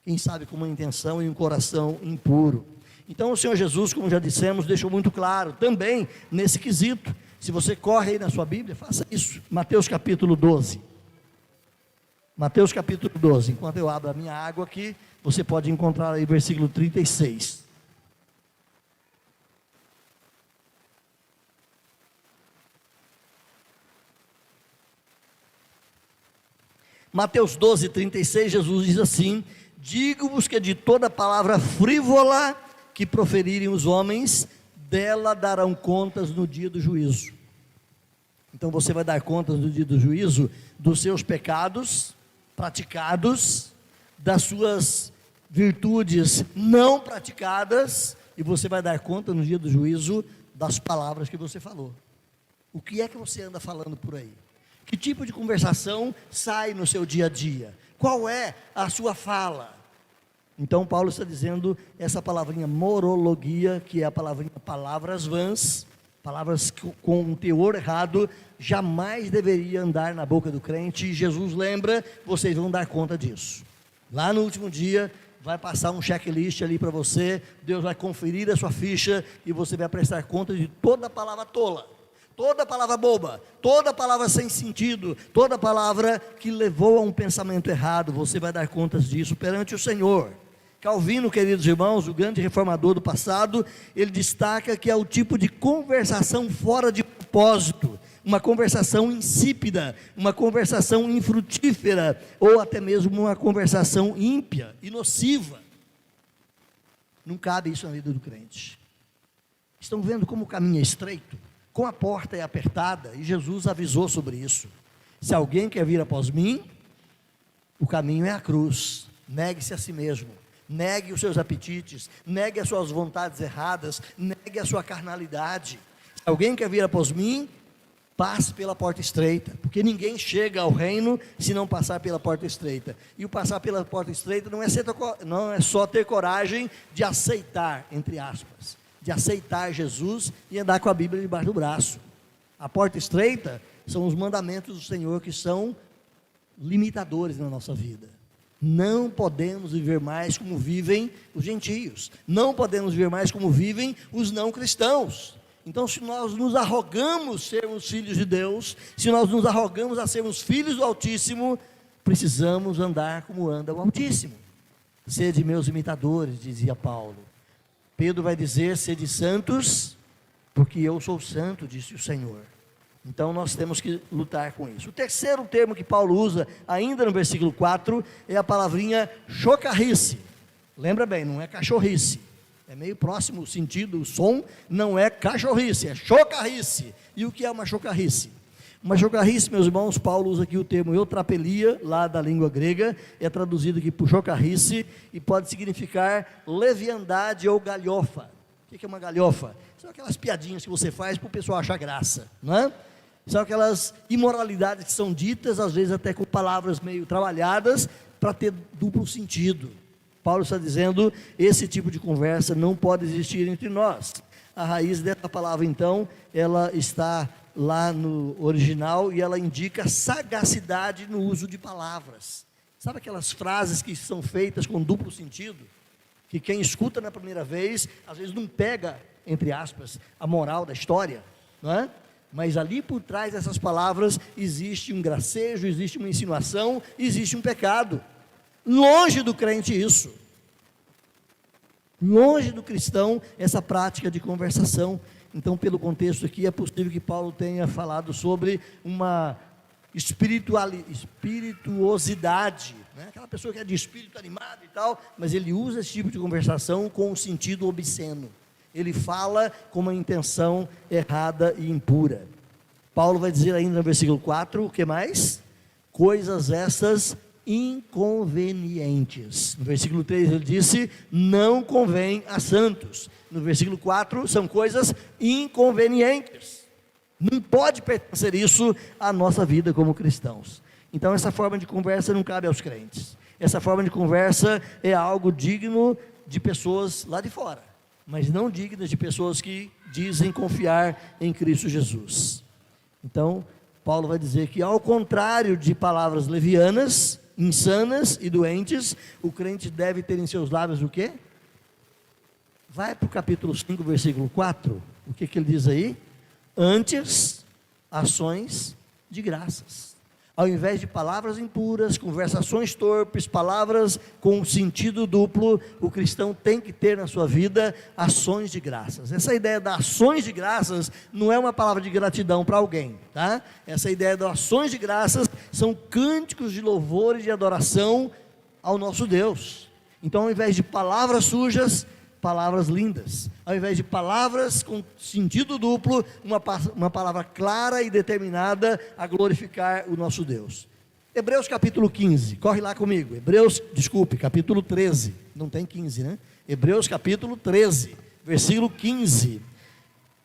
quem sabe com uma intenção e um coração impuro. Então o Senhor Jesus, como já dissemos, deixou muito claro também nesse quesito. Se você corre aí na sua Bíblia, faça isso. Mateus capítulo 12. Mateus capítulo 12, enquanto eu abro a minha água aqui, você pode encontrar aí versículo 36. Mateus 12, 36, Jesus diz assim: digo-vos que de toda palavra frívola que proferirem os homens, dela darão contas no dia do juízo. Então você vai dar contas no dia do juízo dos seus pecados praticados, das suas virtudes não praticadas, e você vai dar conta no dia do juízo das palavras que você falou. O que é que você anda falando por aí? Que tipo de conversação sai no seu dia a dia? Qual é a sua fala? Então Paulo está dizendo essa palavrinha morologia, que é a palavrinha palavras vãs, palavras com um teor errado, jamais deveria andar na boca do crente. E Jesus lembra, vocês vão dar conta disso. Lá no último dia, vai passar um checklist ali para você, Deus vai conferir a sua ficha, e você vai prestar conta de toda a palavra tola, toda palavra boba, toda palavra sem sentido, toda palavra que levou a um pensamento errado, você vai dar contas disso perante o Senhor. Calvino, queridos irmãos, o grande reformador do passado, ele destaca que é o tipo de conversação fora de propósito, uma conversação insípida, uma conversação infrutífera, ou até mesmo uma conversação ímpia e nociva. Não cabe isso na vida do crente. Estão vendo como o caminho é estreito? Como a porta é apertada, e Jesus avisou sobre isso. Se alguém quer vir após mim, o caminho é a cruz. Negue-se a si mesmo, negue os seus apetites, negue as suas vontades erradas, negue a sua carnalidade. Se alguém quer vir após mim, passe pela porta estreita, porque ninguém chega ao reino se não passar pela porta estreita. E o passar pela porta estreita não é só ter coragem de aceitar, entre aspas, de aceitar Jesus e andar com a Bíblia debaixo do braço. A porta estreita são os mandamentos do Senhor que são limitadores na nossa vida. Não podemos viver mais como vivem os gentios, não podemos viver mais como vivem os não cristãos. Então, se nós nos arrogamos sermos filhos de Deus, se nós nos arrogamos a sermos filhos do Altíssimo, precisamos andar como anda o Altíssimo. Sede meus imitadores, dizia Paulo. Pedro vai dizer, sede santos, porque eu sou santo, disse o Senhor. Então nós temos que lutar com isso. O terceiro termo que Paulo usa, ainda no versículo 4, é a palavrinha chocarrice. Lembra bem, não é cachorrice. É meio próximo o sentido, o som não é cachorrice, é chocarrice. E o que é uma chocarrice? Uma chocarrice, meus irmãos, Paulo usa aqui o termo eutrapelia, lá da língua grega, é traduzido aqui por chocarrice, e pode significar leviandade ou galhofa. O que é uma galhofa? São aquelas piadinhas que você faz para o pessoal achar graça, não é? São aquelas imoralidades que são ditas, às vezes até com palavras meio trabalhadas, para ter duplo sentido. Paulo está dizendo, esse tipo de conversa não pode existir entre nós. A raiz dessa palavra, então, ela está lá no original, e ela indica sagacidade no uso de palavras. Sabe aquelas frases que são feitas com duplo sentido? Que quem escuta na primeira vez, às vezes não pega, entre aspas, a moral da história, não é? Mas ali por trás dessas palavras, existe um gracejo, existe uma insinuação, existe um pecado. Longe do crente isso, longe do cristão essa prática de conversação. Então, pelo contexto aqui, é possível que Paulo tenha falado sobre uma espirituosidade, né? Aquela pessoa que é de espírito animado e tal, mas ele usa esse tipo de conversação com um sentido obsceno, ele fala com uma intenção errada e impura. Paulo vai dizer ainda no versículo 4, o que mais? Coisas essas inconvenientes. No versículo 3 ele disse, não convém a santos. No versículo 4, são coisas inconvenientes. Não pode pertencer isso à nossa vida como cristãos. Então essa forma de conversa não cabe aos crentes. Essa forma de conversa é algo digno de pessoas lá de fora, mas não dignas de pessoas que dizem confiar em Cristo Jesus. Então, Paulo vai dizer que, ao contrário de palavras levianas, insanas e doentes, o crente deve ter em seus lábios o quê? Vai para o capítulo 5, versículo 4, o que ele diz aí? Antes, ações de graças. Ao invés de palavras impuras, conversações torpes, palavras com sentido duplo, o cristão tem que ter na sua vida ações de graças. Essa ideia das ações de graças não é uma palavra de gratidão para alguém, tá? Essa ideia das ações de graças são cânticos de louvor e de adoração ao nosso Deus. Então, ao invés de palavras sujas, palavras lindas. Ao invés de palavras com sentido duplo, uma palavra clara e determinada a glorificar o nosso Deus. Hebreus capítulo 15, corre lá comigo. Capítulo 13, não tem 15, né? Hebreus capítulo 13, versículo 15.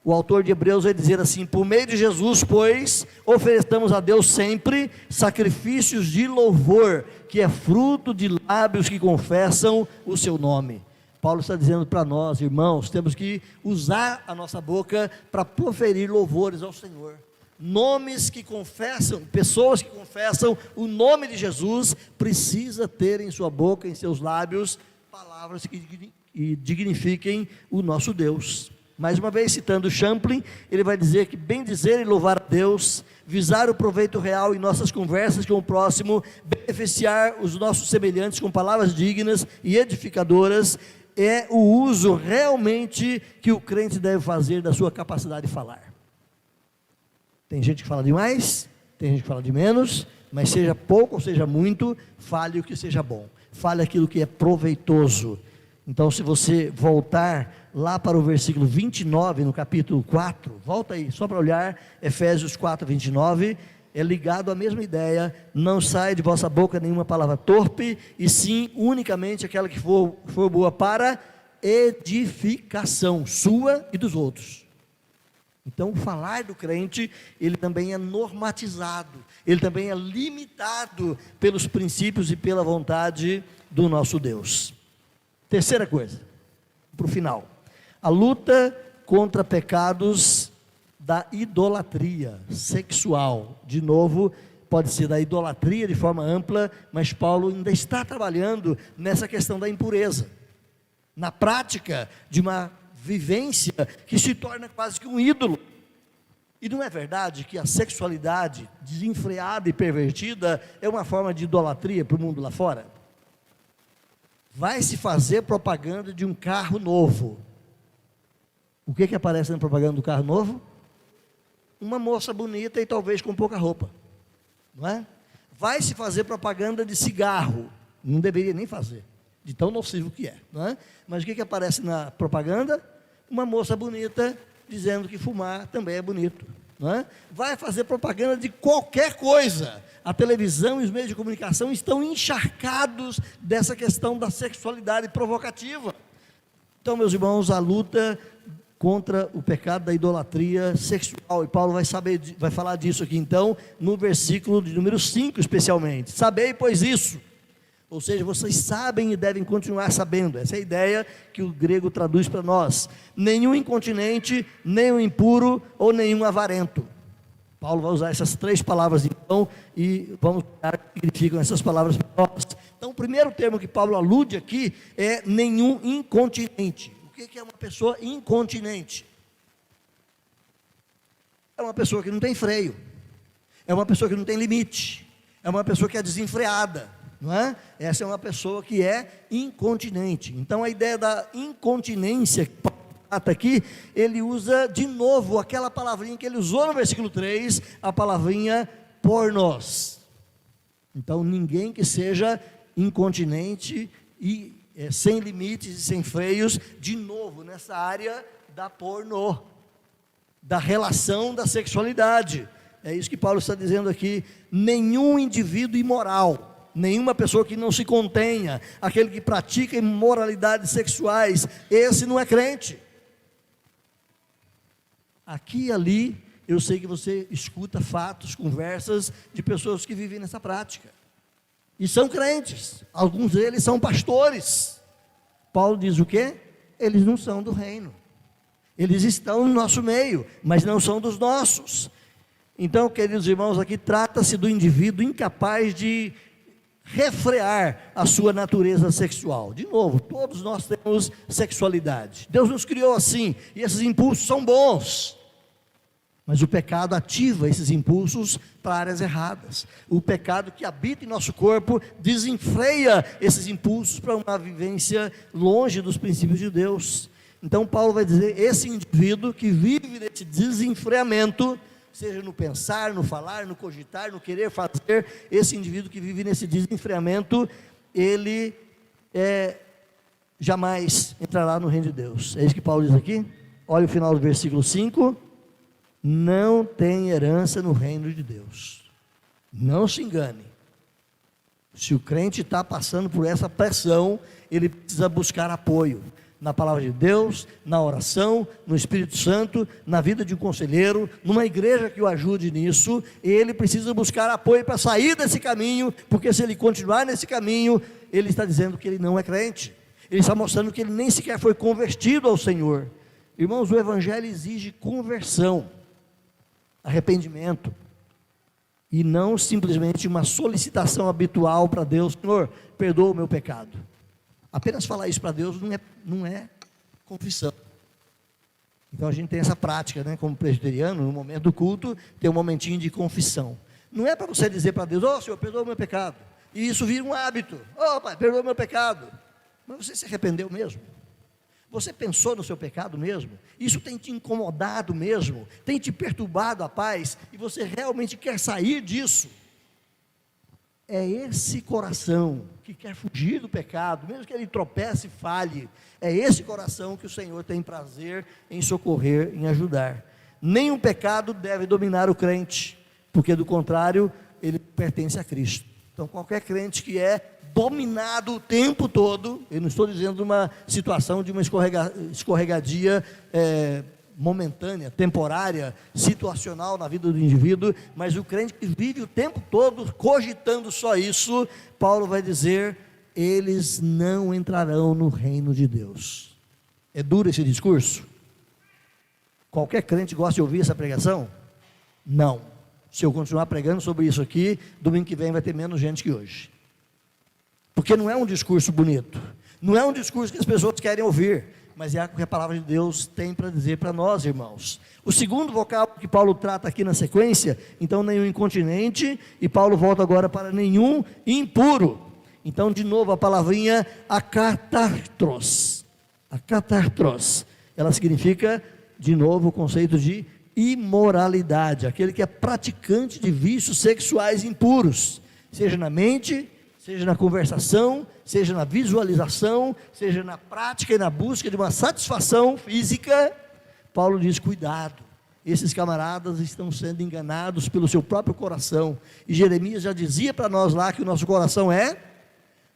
O autor de Hebreus vai dizer assim: por meio de Jesus, pois, ofereçamos a Deus sempre sacrifícios de louvor, que é fruto de lábios que confessam o seu nome. Paulo está dizendo para nós, irmãos, temos que usar a nossa boca para proferir louvores ao Senhor. Nomes que confessam, pessoas que confessam o nome de Jesus, precisa ter em sua boca, em seus lábios, palavras que dignifiquem o nosso Deus. Mais uma vez, citando Champlin, ele vai dizer que bem dizer e louvar a Deus, visar o proveito real em nossas conversas com o próximo, beneficiar os nossos semelhantes com palavras dignas e edificadoras, é o uso realmente que o crente deve fazer da sua capacidade de falar. Tem gente que fala demais, tem gente que fala de menos, mas seja pouco ou seja muito, fale o que seja bom, fale aquilo que é proveitoso. Então, se você voltar lá para o versículo 29, no capítulo 4, volta aí, só para olhar, Efésios 4, 29, é ligado à mesma ideia: não sai de vossa boca nenhuma palavra torpe, e sim, unicamente aquela que for boa para edificação, sua e dos outros. Então, o falar do crente, ele também é normatizado, ele também é limitado pelos princípios e pela vontade do nosso Deus. Terceira coisa, para o final, a luta contra pecados da idolatria sexual. De novo, pode ser da idolatria de forma ampla, mas Paulo ainda está trabalhando nessa questão da impureza, na prática de uma vivência que se torna quase que um ídolo. E não é verdade que a sexualidade desenfreada e pervertida é uma forma de idolatria para o mundo lá fora? Vai se fazer propaganda de um carro novo. O que aparece na propaganda do carro novo? Uma moça bonita e talvez com pouca roupa, não é? Vai se fazer propaganda de cigarro. Não deveria nem fazer, de tão nocivo que é, não é? Mas o que aparece na propaganda? Uma moça bonita dizendo que fumar também é bonito, não é? Vai fazer propaganda de qualquer coisa. A televisão e os meios de comunicação estão encharcados dessa questão da sexualidade provocativa. Então, meus irmãos, a luta contra o pecado da idolatria sexual, e Paulo vai falar disso aqui então, no versículo de número 5 especialmente. Sabei, pois, isso, ou seja, vocês sabem e devem continuar sabendo. Essa é a ideia que o grego traduz para nós: nenhum incontinente, nenhum impuro ou nenhum avarento. Paulo vai usar essas três palavras então, e vamos ver o que significam essas palavras para nós. Então, o primeiro termo que Paulo alude aqui é nenhum incontinente. O que é uma pessoa incontinente? É uma pessoa que não tem freio, é uma pessoa que não tem limite, é uma pessoa que é desenfreada, não é? Essa é uma pessoa que é incontinente. Então, a ideia da incontinência que Paulo trata aqui, ele usa de novo aquela palavrinha que ele usou no versículo 3, a palavrinha pornós. Então, ninguém que seja incontinente e sem limites e sem freios, de novo, nessa área da pornô, da relação da sexualidade. É isso que Paulo está dizendo aqui: nenhum indivíduo imoral, nenhuma pessoa que não se contenha, aquele que pratica imoralidades sexuais, esse não é crente. Aqui e ali, eu sei que você escuta fatos, conversas de pessoas que vivem nessa prática, e são crentes, alguns deles são pastores. Paulo diz o quê? Eles não são do reino, eles estão no nosso meio, mas não são dos nossos. Então, queridos irmãos, aqui trata-se do indivíduo incapaz de refrear a sua natureza sexual. De novo, todos nós temos sexualidade, Deus nos criou assim, e esses impulsos são bons, mas o pecado ativa esses impulsos para áreas erradas. O pecado que habita em nosso corpo desenfreia esses impulsos para uma vivência longe dos princípios de Deus. Então Paulo vai dizer: esse indivíduo que vive nesse desenfreamento, seja no pensar, no falar, no cogitar, no querer fazer, esse indivíduo que vive nesse desenfreamento, ele jamais entrará no reino de Deus. É isso que Paulo diz aqui. Olha o final do versículo 5: não tem herança no reino de Deus. Não se engane, se o crente está passando por essa pressão, ele precisa buscar apoio na palavra de Deus, na oração, no Espírito Santo, na vida de um conselheiro, numa igreja que o ajude nisso. Ele precisa buscar apoio para sair desse caminho, porque se ele continuar nesse caminho, ele está dizendo que ele não é crente, ele está mostrando que ele nem sequer foi convertido ao Senhor. Irmãos, o Evangelho exige conversão, arrependimento, e não simplesmente uma solicitação habitual para Deus: Senhor, perdoa o meu pecado. Apenas falar isso para Deus não é confissão. Então a gente tem essa prática, né, como presbiteriano, no momento do culto, tem um momentinho de confissão. Não é para você dizer para Deus: ó Senhor, perdoa o meu pecado. E isso vira um hábito: ó Pai, perdoa o meu pecado. Mas você se arrependeu mesmo? Você pensou no seu pecado mesmo? Isso tem te incomodado mesmo? Tem te perturbado a paz? E você realmente quer sair disso? É esse coração que quer fugir do pecado, mesmo que ele tropece e falhe, é esse coração que o Senhor tem prazer em socorrer, em ajudar. Nenhum pecado deve dominar o crente, porque do contrário, ele pertence a Cristo. Então qualquer crente que é dominado o tempo todo, eu não estou dizendo uma situação de uma escorregadia momentânea, temporária, situacional na vida do indivíduo, mas o crente que vive o tempo todo cogitando só isso, Paulo vai dizer: eles não entrarão no reino de Deus. É duro esse discurso? Qualquer crente gosta de ouvir essa pregação? Não. Se eu continuar pregando sobre isso aqui, domingo que vem vai ter menos gente que hoje. Porque não é um discurso bonito, não é um discurso que as pessoas querem ouvir, mas é o que a palavra de Deus tem para dizer para nós, irmãos. O segundo vocábulo que Paulo trata aqui na sequência, então, nenhum incontinente, e Paulo volta agora para nenhum impuro. Então, de novo, a palavrinha akatartros. Akatartros, ela significa, de novo, o conceito de imoralidade, aquele que é praticante de vícios sexuais impuros, seja na mente, seja na conversação, seja na visualização, seja na prática e na busca de uma satisfação física. Paulo diz: cuidado, esses camaradas estão sendo enganados pelo seu próprio coração. E Jeremias já dizia para nós lá que o nosso coração é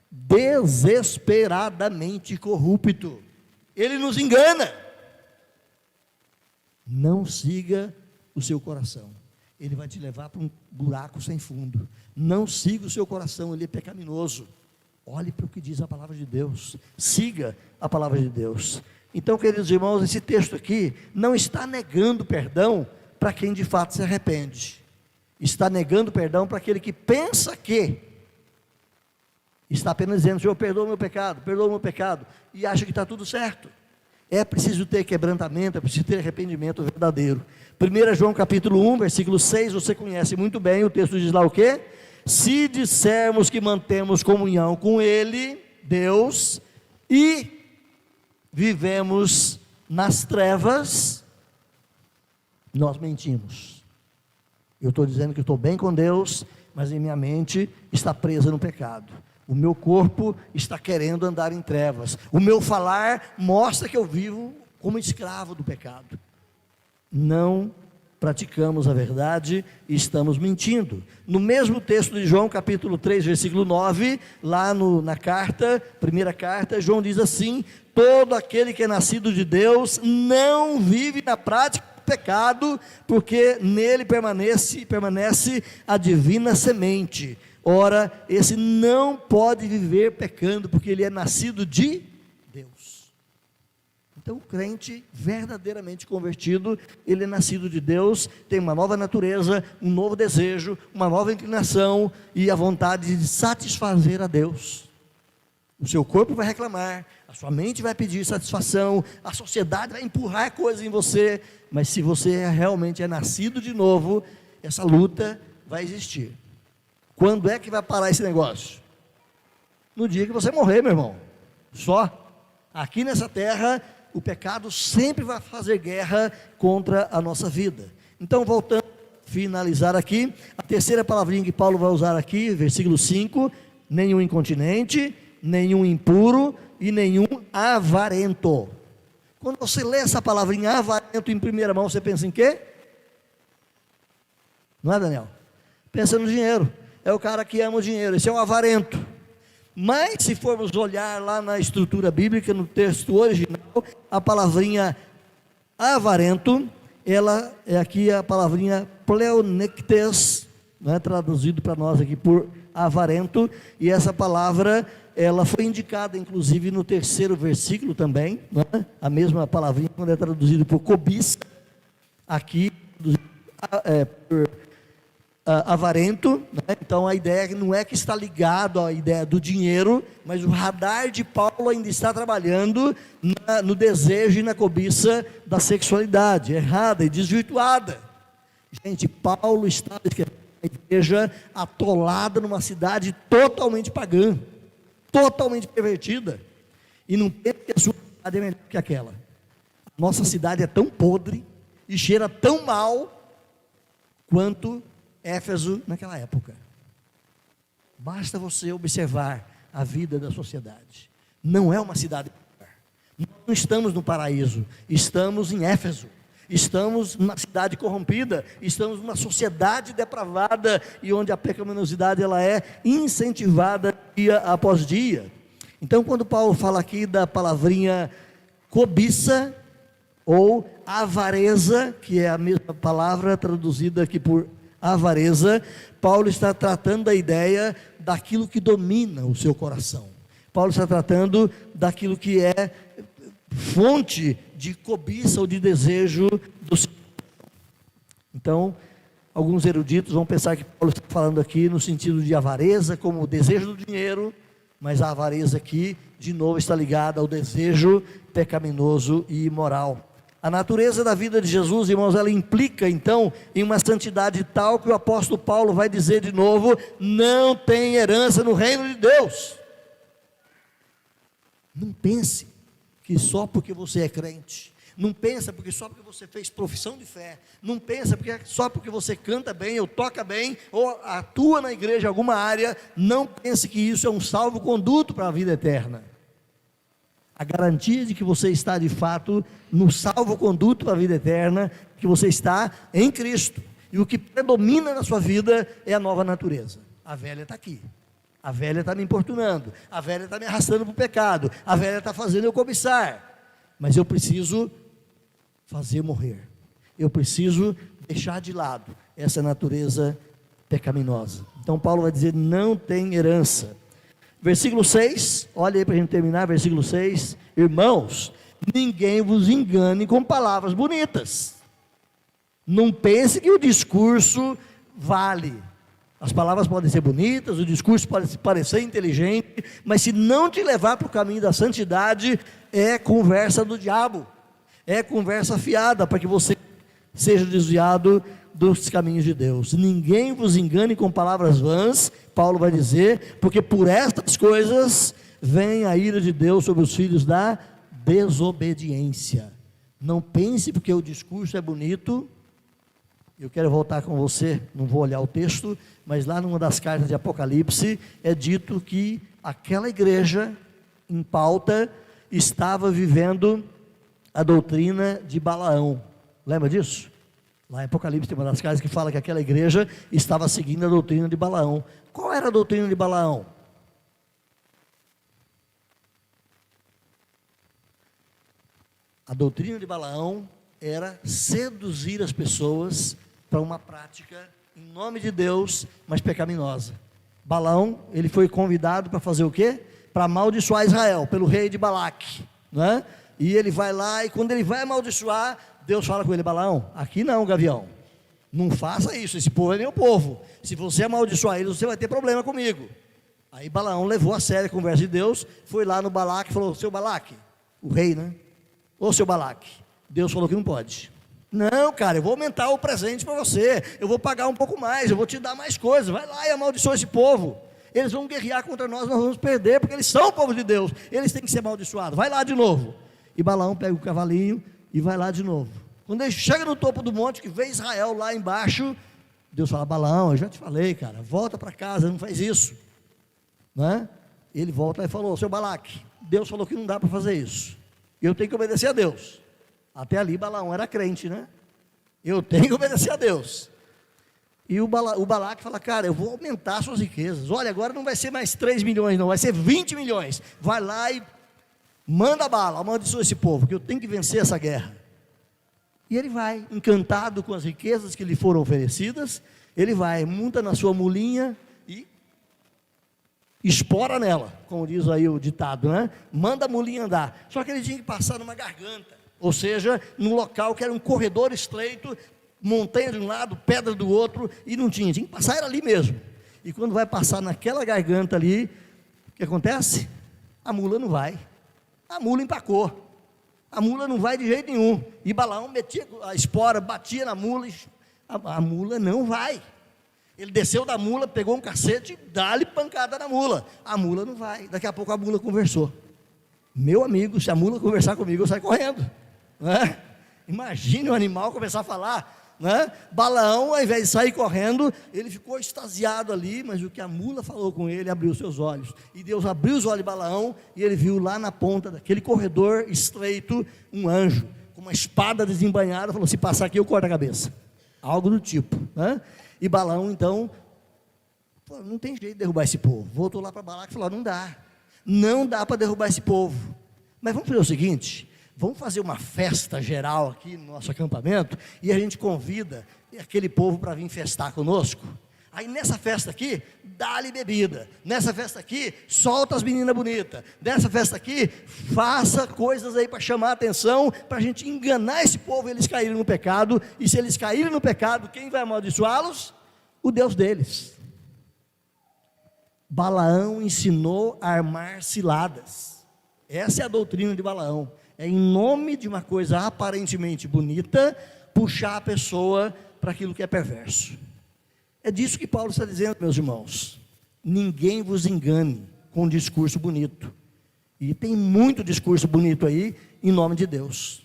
desesperadamente corrupto, ele nos engana. Não siga o seu coração, ele vai te levar para um buraco sem fundo. Não siga o seu coração, ele é pecaminoso. Olhe para o que diz a palavra de Deus, siga a palavra de Deus. Então, queridos irmãos, esse texto aqui não está negando perdão para quem de fato se arrepende, está negando perdão para aquele que pensa que está apenas dizendo: Senhor, perdoa o meu pecado, e acha que está tudo certo. É preciso ter quebrantamento, é preciso ter arrependimento verdadeiro. 1 João capítulo 1, versículo 6, você conhece muito bem, o texto diz lá o quê? Se dissermos que mantemos comunhão com Ele, Deus, e vivemos nas trevas, nós mentimos. Eu estou dizendo que estou bem com Deus, mas em minha mente está presa no pecado. O meu corpo está querendo andar em trevas. O meu falar mostra que eu vivo como escravo do pecado. Não praticamos a verdade e estamos mentindo. No mesmo texto de João, capítulo 3, versículo 9, lá na carta, primeira carta, João diz assim: todo aquele que é nascido de Deus não vive na prática do pecado, porque nele permanece a divina semente. Ora, esse não pode viver pecando, porque ele é nascido de Deus. Então o crente verdadeiramente convertido, ele é nascido de Deus, tem uma nova natureza, um novo desejo, uma nova inclinação e a vontade de satisfazer a Deus. O seu corpo vai reclamar, a sua mente vai pedir satisfação, a sociedade vai empurrar coisas em você, mas se você realmente é nascido de novo, essa luta vai existir. Quando é que vai parar esse negócio? No dia que você morrer, meu irmão. Só. Aqui nessa terra, o pecado sempre vai fazer guerra contra a nossa vida. Então, voltando a finalizar aqui, a terceira palavrinha que Paulo vai usar aqui, versículo 5, nenhum incontinente, nenhum impuro e nenhum avarento. Quando você lê essa palavrinha avarento em primeira mão, você pensa em quê? Não é, Daniel? Pensa no dinheiro. É o cara que ama o dinheiro, esse é um avarento. Mas se formos olhar lá na estrutura bíblica, no texto original, a palavrinha avarento, ela é aqui a palavrinha pleonectes, não é traduzido para nós aqui por avarento, e essa palavra, ela foi indicada inclusive no terceiro versículo também, não é? A mesma palavrinha quando é traduzido por cobiça, aqui por avarento, né? Então a ideia não é que está ligado à ideia do dinheiro, mas o radar de Paulo ainda está trabalhando no desejo e na cobiça da sexualidade, errada e desvirtuada. Gente, Paulo estava escrevendo uma igreja atolada numa cidade totalmente pagã, totalmente pervertida, e não pensa que a sua cidade é melhor que aquela. Nossa cidade é tão podre e cheira tão mal quanto Éfeso naquela época. Basta você observar a vida da sociedade. Não é uma cidade. Nós não estamos no paraíso, estamos em Éfeso. Estamos numa cidade corrompida, estamos numa sociedade depravada e onde a pecaminosidade ela é incentivada dia após dia. Então, quando Paulo fala aqui da palavrinha cobiça ou avareza, que é a mesma palavra traduzida aqui por avareza, Paulo está tratando da ideia daquilo que domina o seu coração. Paulo está tratando daquilo que é fonte de cobiça ou de desejo do seu coração. Então, alguns eruditos vão pensar que Paulo está falando aqui no sentido de avareza, como o desejo do dinheiro, mas a avareza aqui, de novo, está ligada ao desejo pecaminoso e imoral. A natureza da vida de Jesus, irmãos, ela implica então em uma santidade tal que o apóstolo Paulo vai dizer de novo: não tem herança no reino de Deus. Não pense que só porque você é crente, não pensa porque só porque você fez profissão de fé, não pensa porque só porque você canta bem, ou toca bem, ou atua na igreja em alguma área, não pense que isso é um salvo-conduto para a vida eterna. A garantia de que você está de fato no salvo-conduto para a vida eterna, que você está em Cristo, e o que predomina na sua vida é a nova natureza. A velha está aqui, a velha está me importunando, a velha está me arrastando para o pecado, a velha está fazendo eu cobiçar, mas eu preciso fazer morrer, eu preciso deixar de lado essa natureza pecaminosa. Então Paulo vai dizer: não tem herança. Versículo 6, olha aí para a gente terminar, versículo 6, irmãos, ninguém vos engane com palavras bonitas, não pense que o discurso vale, as palavras podem ser bonitas, o discurso pode parecer inteligente, mas se não te levar para o caminho da santidade, é conversa do diabo, é conversa fiada, para que você seja desviado dos caminhos de Deus. Ninguém vos engane com palavras vãs, Paulo vai dizer, porque por estas coisas vem a ira de Deus sobre os filhos da desobediência. Não pense porque o discurso é bonito. Eu quero voltar com você, não vou olhar o texto, mas lá numa das cartas de Apocalipse é dito que aquela igreja em pauta estava vivendo a doutrina de Balaão. Lembra disso? Lá em Apocalipse tem uma das cartas que fala que aquela igreja estava seguindo a doutrina de Balaão. Qual era a doutrina de Balaão? A doutrina de Balaão era seduzir as pessoas para uma prática em nome de Deus, mas pecaminosa. Balaão, ele foi convidado para fazer o quê? Para amaldiçoar Israel, pelo rei de Balaque, não é? E ele vai lá, e quando ele vai amaldiçoar, Deus fala com ele: Balaão, aqui não, gavião, não faça isso, esse povo é meu povo, se você amaldiçoar eles, você vai ter problema comigo. Aí Balaão levou a sério a conversa de Deus, foi lá no Balaque e falou: seu Balaque, o rei, né? Ô seu Balaque, Deus falou que não pode. Não, cara, eu vou aumentar o presente para você, eu vou pagar um pouco mais, eu vou te dar mais coisas, vai lá e amaldiçoa esse povo. Eles vão guerrear contra nós, nós vamos perder, porque eles são o povo de Deus, eles têm que ser amaldiçoados. Vai lá de novo. E Balaão pega o cavalinho e vai lá de novo. Quando ele chega no topo do monte, que vê Israel lá embaixo, Deus fala: Balaão, eu já te falei, cara, volta para casa, não faz isso, não é? Ele volta e falou: seu Balaque, Deus falou que não dá para fazer isso, eu tenho que obedecer a Deus. Até ali Balaão era crente, né? Eu tenho que obedecer a Deus. E o Balaque fala: cara, eu vou aumentar suas riquezas, olha, agora não vai ser mais 3 milhões não, vai ser 20 milhões, vai lá e manda bala, amaldiçoa esse povo, que eu tenho que vencer essa guerra. E ele vai, encantado com as riquezas que lhe foram oferecidas, ele vai, monta na sua mulinha e espora nela, como diz aí o ditado, né? Manda a mulinha andar. Só que ele tinha que passar numa garganta, ou seja, num local que era um corredor estreito, montanha de um lado, pedra do outro, e não tinha que passar, era ali mesmo. E quando vai passar naquela garganta ali, o que acontece? A mula não vai, a mula empacou, a mula não vai de jeito nenhum, e Balaão metia a espora, batia na mula, e a mula não vai. Ele desceu da mula, pegou um cacete e dá-lhe pancada na mula, a mula não vai. Daqui a pouco a mula conversou. Meu amigo, se a mula conversar comigo, eu saio correndo, não é? Imagine o animal começar a falar, né? Balaão, ao invés de sair correndo, ele ficou extasiado ali, mas o que a mula falou com ele abriu seus olhos, e Deus abriu os olhos de Balaão, e ele viu lá na ponta daquele corredor estreito, um anjo, com uma espada desembainhada, falou, se passar aqui eu corto a cabeça, algo do tipo, né? E Balaão então, falou, não tem jeito de derrubar esse povo, voltou lá para Balaque e falou, não dá para derrubar esse povo, mas vamos fazer o seguinte, vamos fazer uma festa geral aqui no nosso acampamento, e a gente convida aquele povo para vir festar conosco. Aí nessa festa aqui, dá-lhe bebida, nessa festa aqui, solta as meninas bonitas, nessa festa aqui, faça coisas aí para chamar a atenção, para a gente enganar esse povo, eles caírem no pecado, e se eles caírem no pecado, quem vai amaldiçoá-los? O Deus deles. Balaão ensinou a armar ciladas, essa é a doutrina de Balaão, é em nome de uma coisa aparentemente bonita, puxar a pessoa para aquilo que é perverso. É disso que Paulo está dizendo, meus irmãos, ninguém vos engane com um discurso bonito, e tem muito discurso bonito aí, em nome de Deus,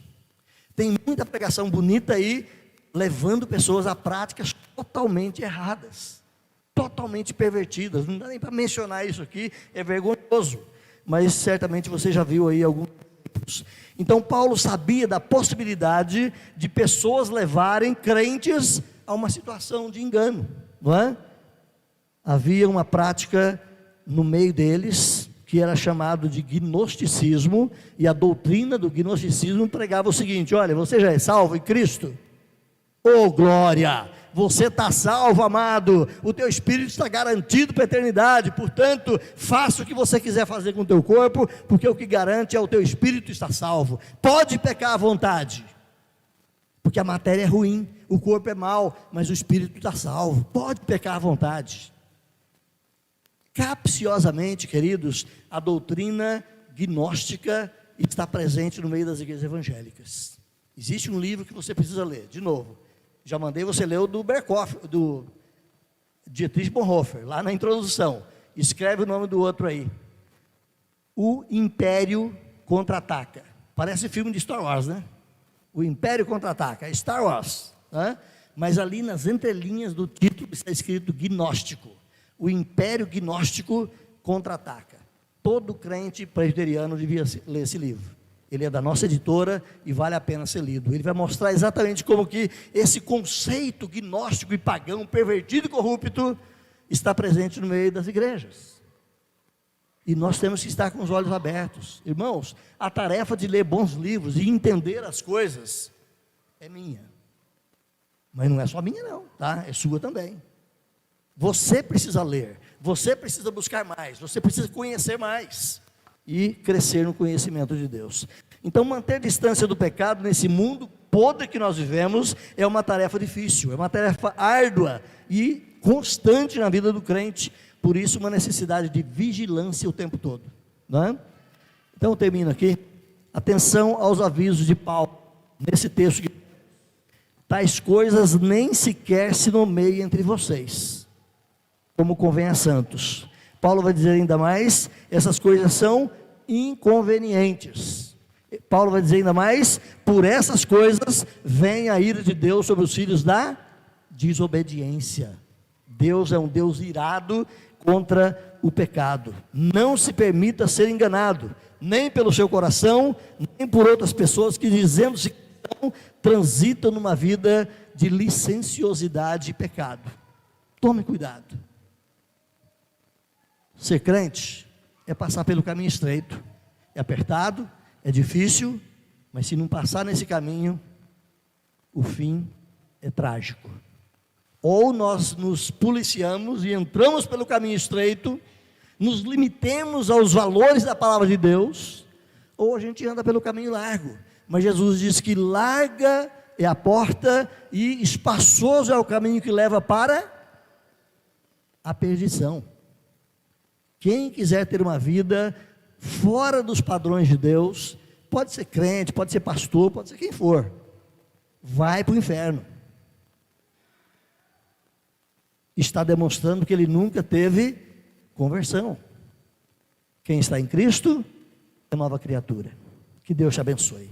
tem muita pregação bonita aí, levando pessoas a práticas totalmente erradas, totalmente pervertidas, não dá nem para mencionar isso aqui, é vergonhoso, mas certamente você já viu aí alguns exemplos. Então Paulo sabia da possibilidade de pessoas levarem crentes a uma situação de engano, não é? Havia uma prática no meio deles, que era chamado de gnosticismo, e a doutrina do gnosticismo pregava o seguinte, olha, você já é salvo em Cristo? Oh glória! Você está salvo, amado, o teu espírito está garantido para a eternidade, portanto, faça o que você quiser fazer com o teu corpo, porque o que garante é o teu espírito estar salvo. Pode pecar à vontade, porque a matéria é ruim, o corpo é mau, mas o espírito está salvo, pode pecar à vontade. Capciosamente, queridos, a doutrina gnóstica está presente no meio das igrejas evangélicas. Existe um livro que você precisa ler, de novo, já mandei você ler o do Berkhoff, do Dietrich Bonhoeffer, lá na introdução, escreve o nome do outro aí, O Império Contra-Ataca, parece filme de Star Wars, né? O Império Contra-Ataca, é Star Wars, né? Mas ali nas entrelinhas do título está escrito gnóstico, o Império Gnóstico Contra-Ataca. Todo crente presbiteriano devia ler esse livro. Ele é da nossa editora e vale a pena ser lido. Ele vai mostrar exatamente como que esse conceito gnóstico e pagão, pervertido e corrupto, está presente no meio das igrejas. E nós temos que estar com os olhos abertos. Irmãos, a tarefa de ler bons livros e entender as coisas é minha. Mas não é só minha não, tá? É sua também. Você precisa ler, você precisa buscar mais, você precisa conhecer mais e crescer no conhecimento de Deus. Então manter distância do pecado nesse mundo podre que nós vivemos é uma tarefa difícil, é uma tarefa árdua e constante na vida do crente, por isso uma necessidade de vigilância o tempo todo, não é? Então eu termino aqui, atenção aos avisos de Paulo, nesse texto, tais coisas nem sequer se nomeiem entre vocês, como convém a santos. Paulo vai dizer ainda mais, essas coisas são inconvenientes. Paulo vai dizer ainda mais, por essas coisas vem a ira de Deus sobre os filhos da desobediência. Deus é um Deus irado contra o pecado. Não se permita ser enganado, nem pelo seu coração, nem por outras pessoas que dizendo-se cristão, transitam numa vida de licenciosidade e pecado. Tome cuidado. Ser crente é passar pelo caminho estreito, é apertado, é difícil, mas se não passar nesse caminho, o fim é trágico. Ou nós nos policiamos e entramos pelo caminho estreito, nos limitemos aos valores da palavra de Deus, ou a gente anda pelo caminho largo. Mas Jesus diz que larga é a porta e espaçoso é o caminho que leva para a perdição. Quem quiser ter uma vida fora dos padrões de Deus, pode ser crente, pode ser pastor, pode ser quem for, vai para o inferno. Está demonstrando que ele nunca teve conversão. Quem está em Cristo é nova criatura. Que Deus te abençoe.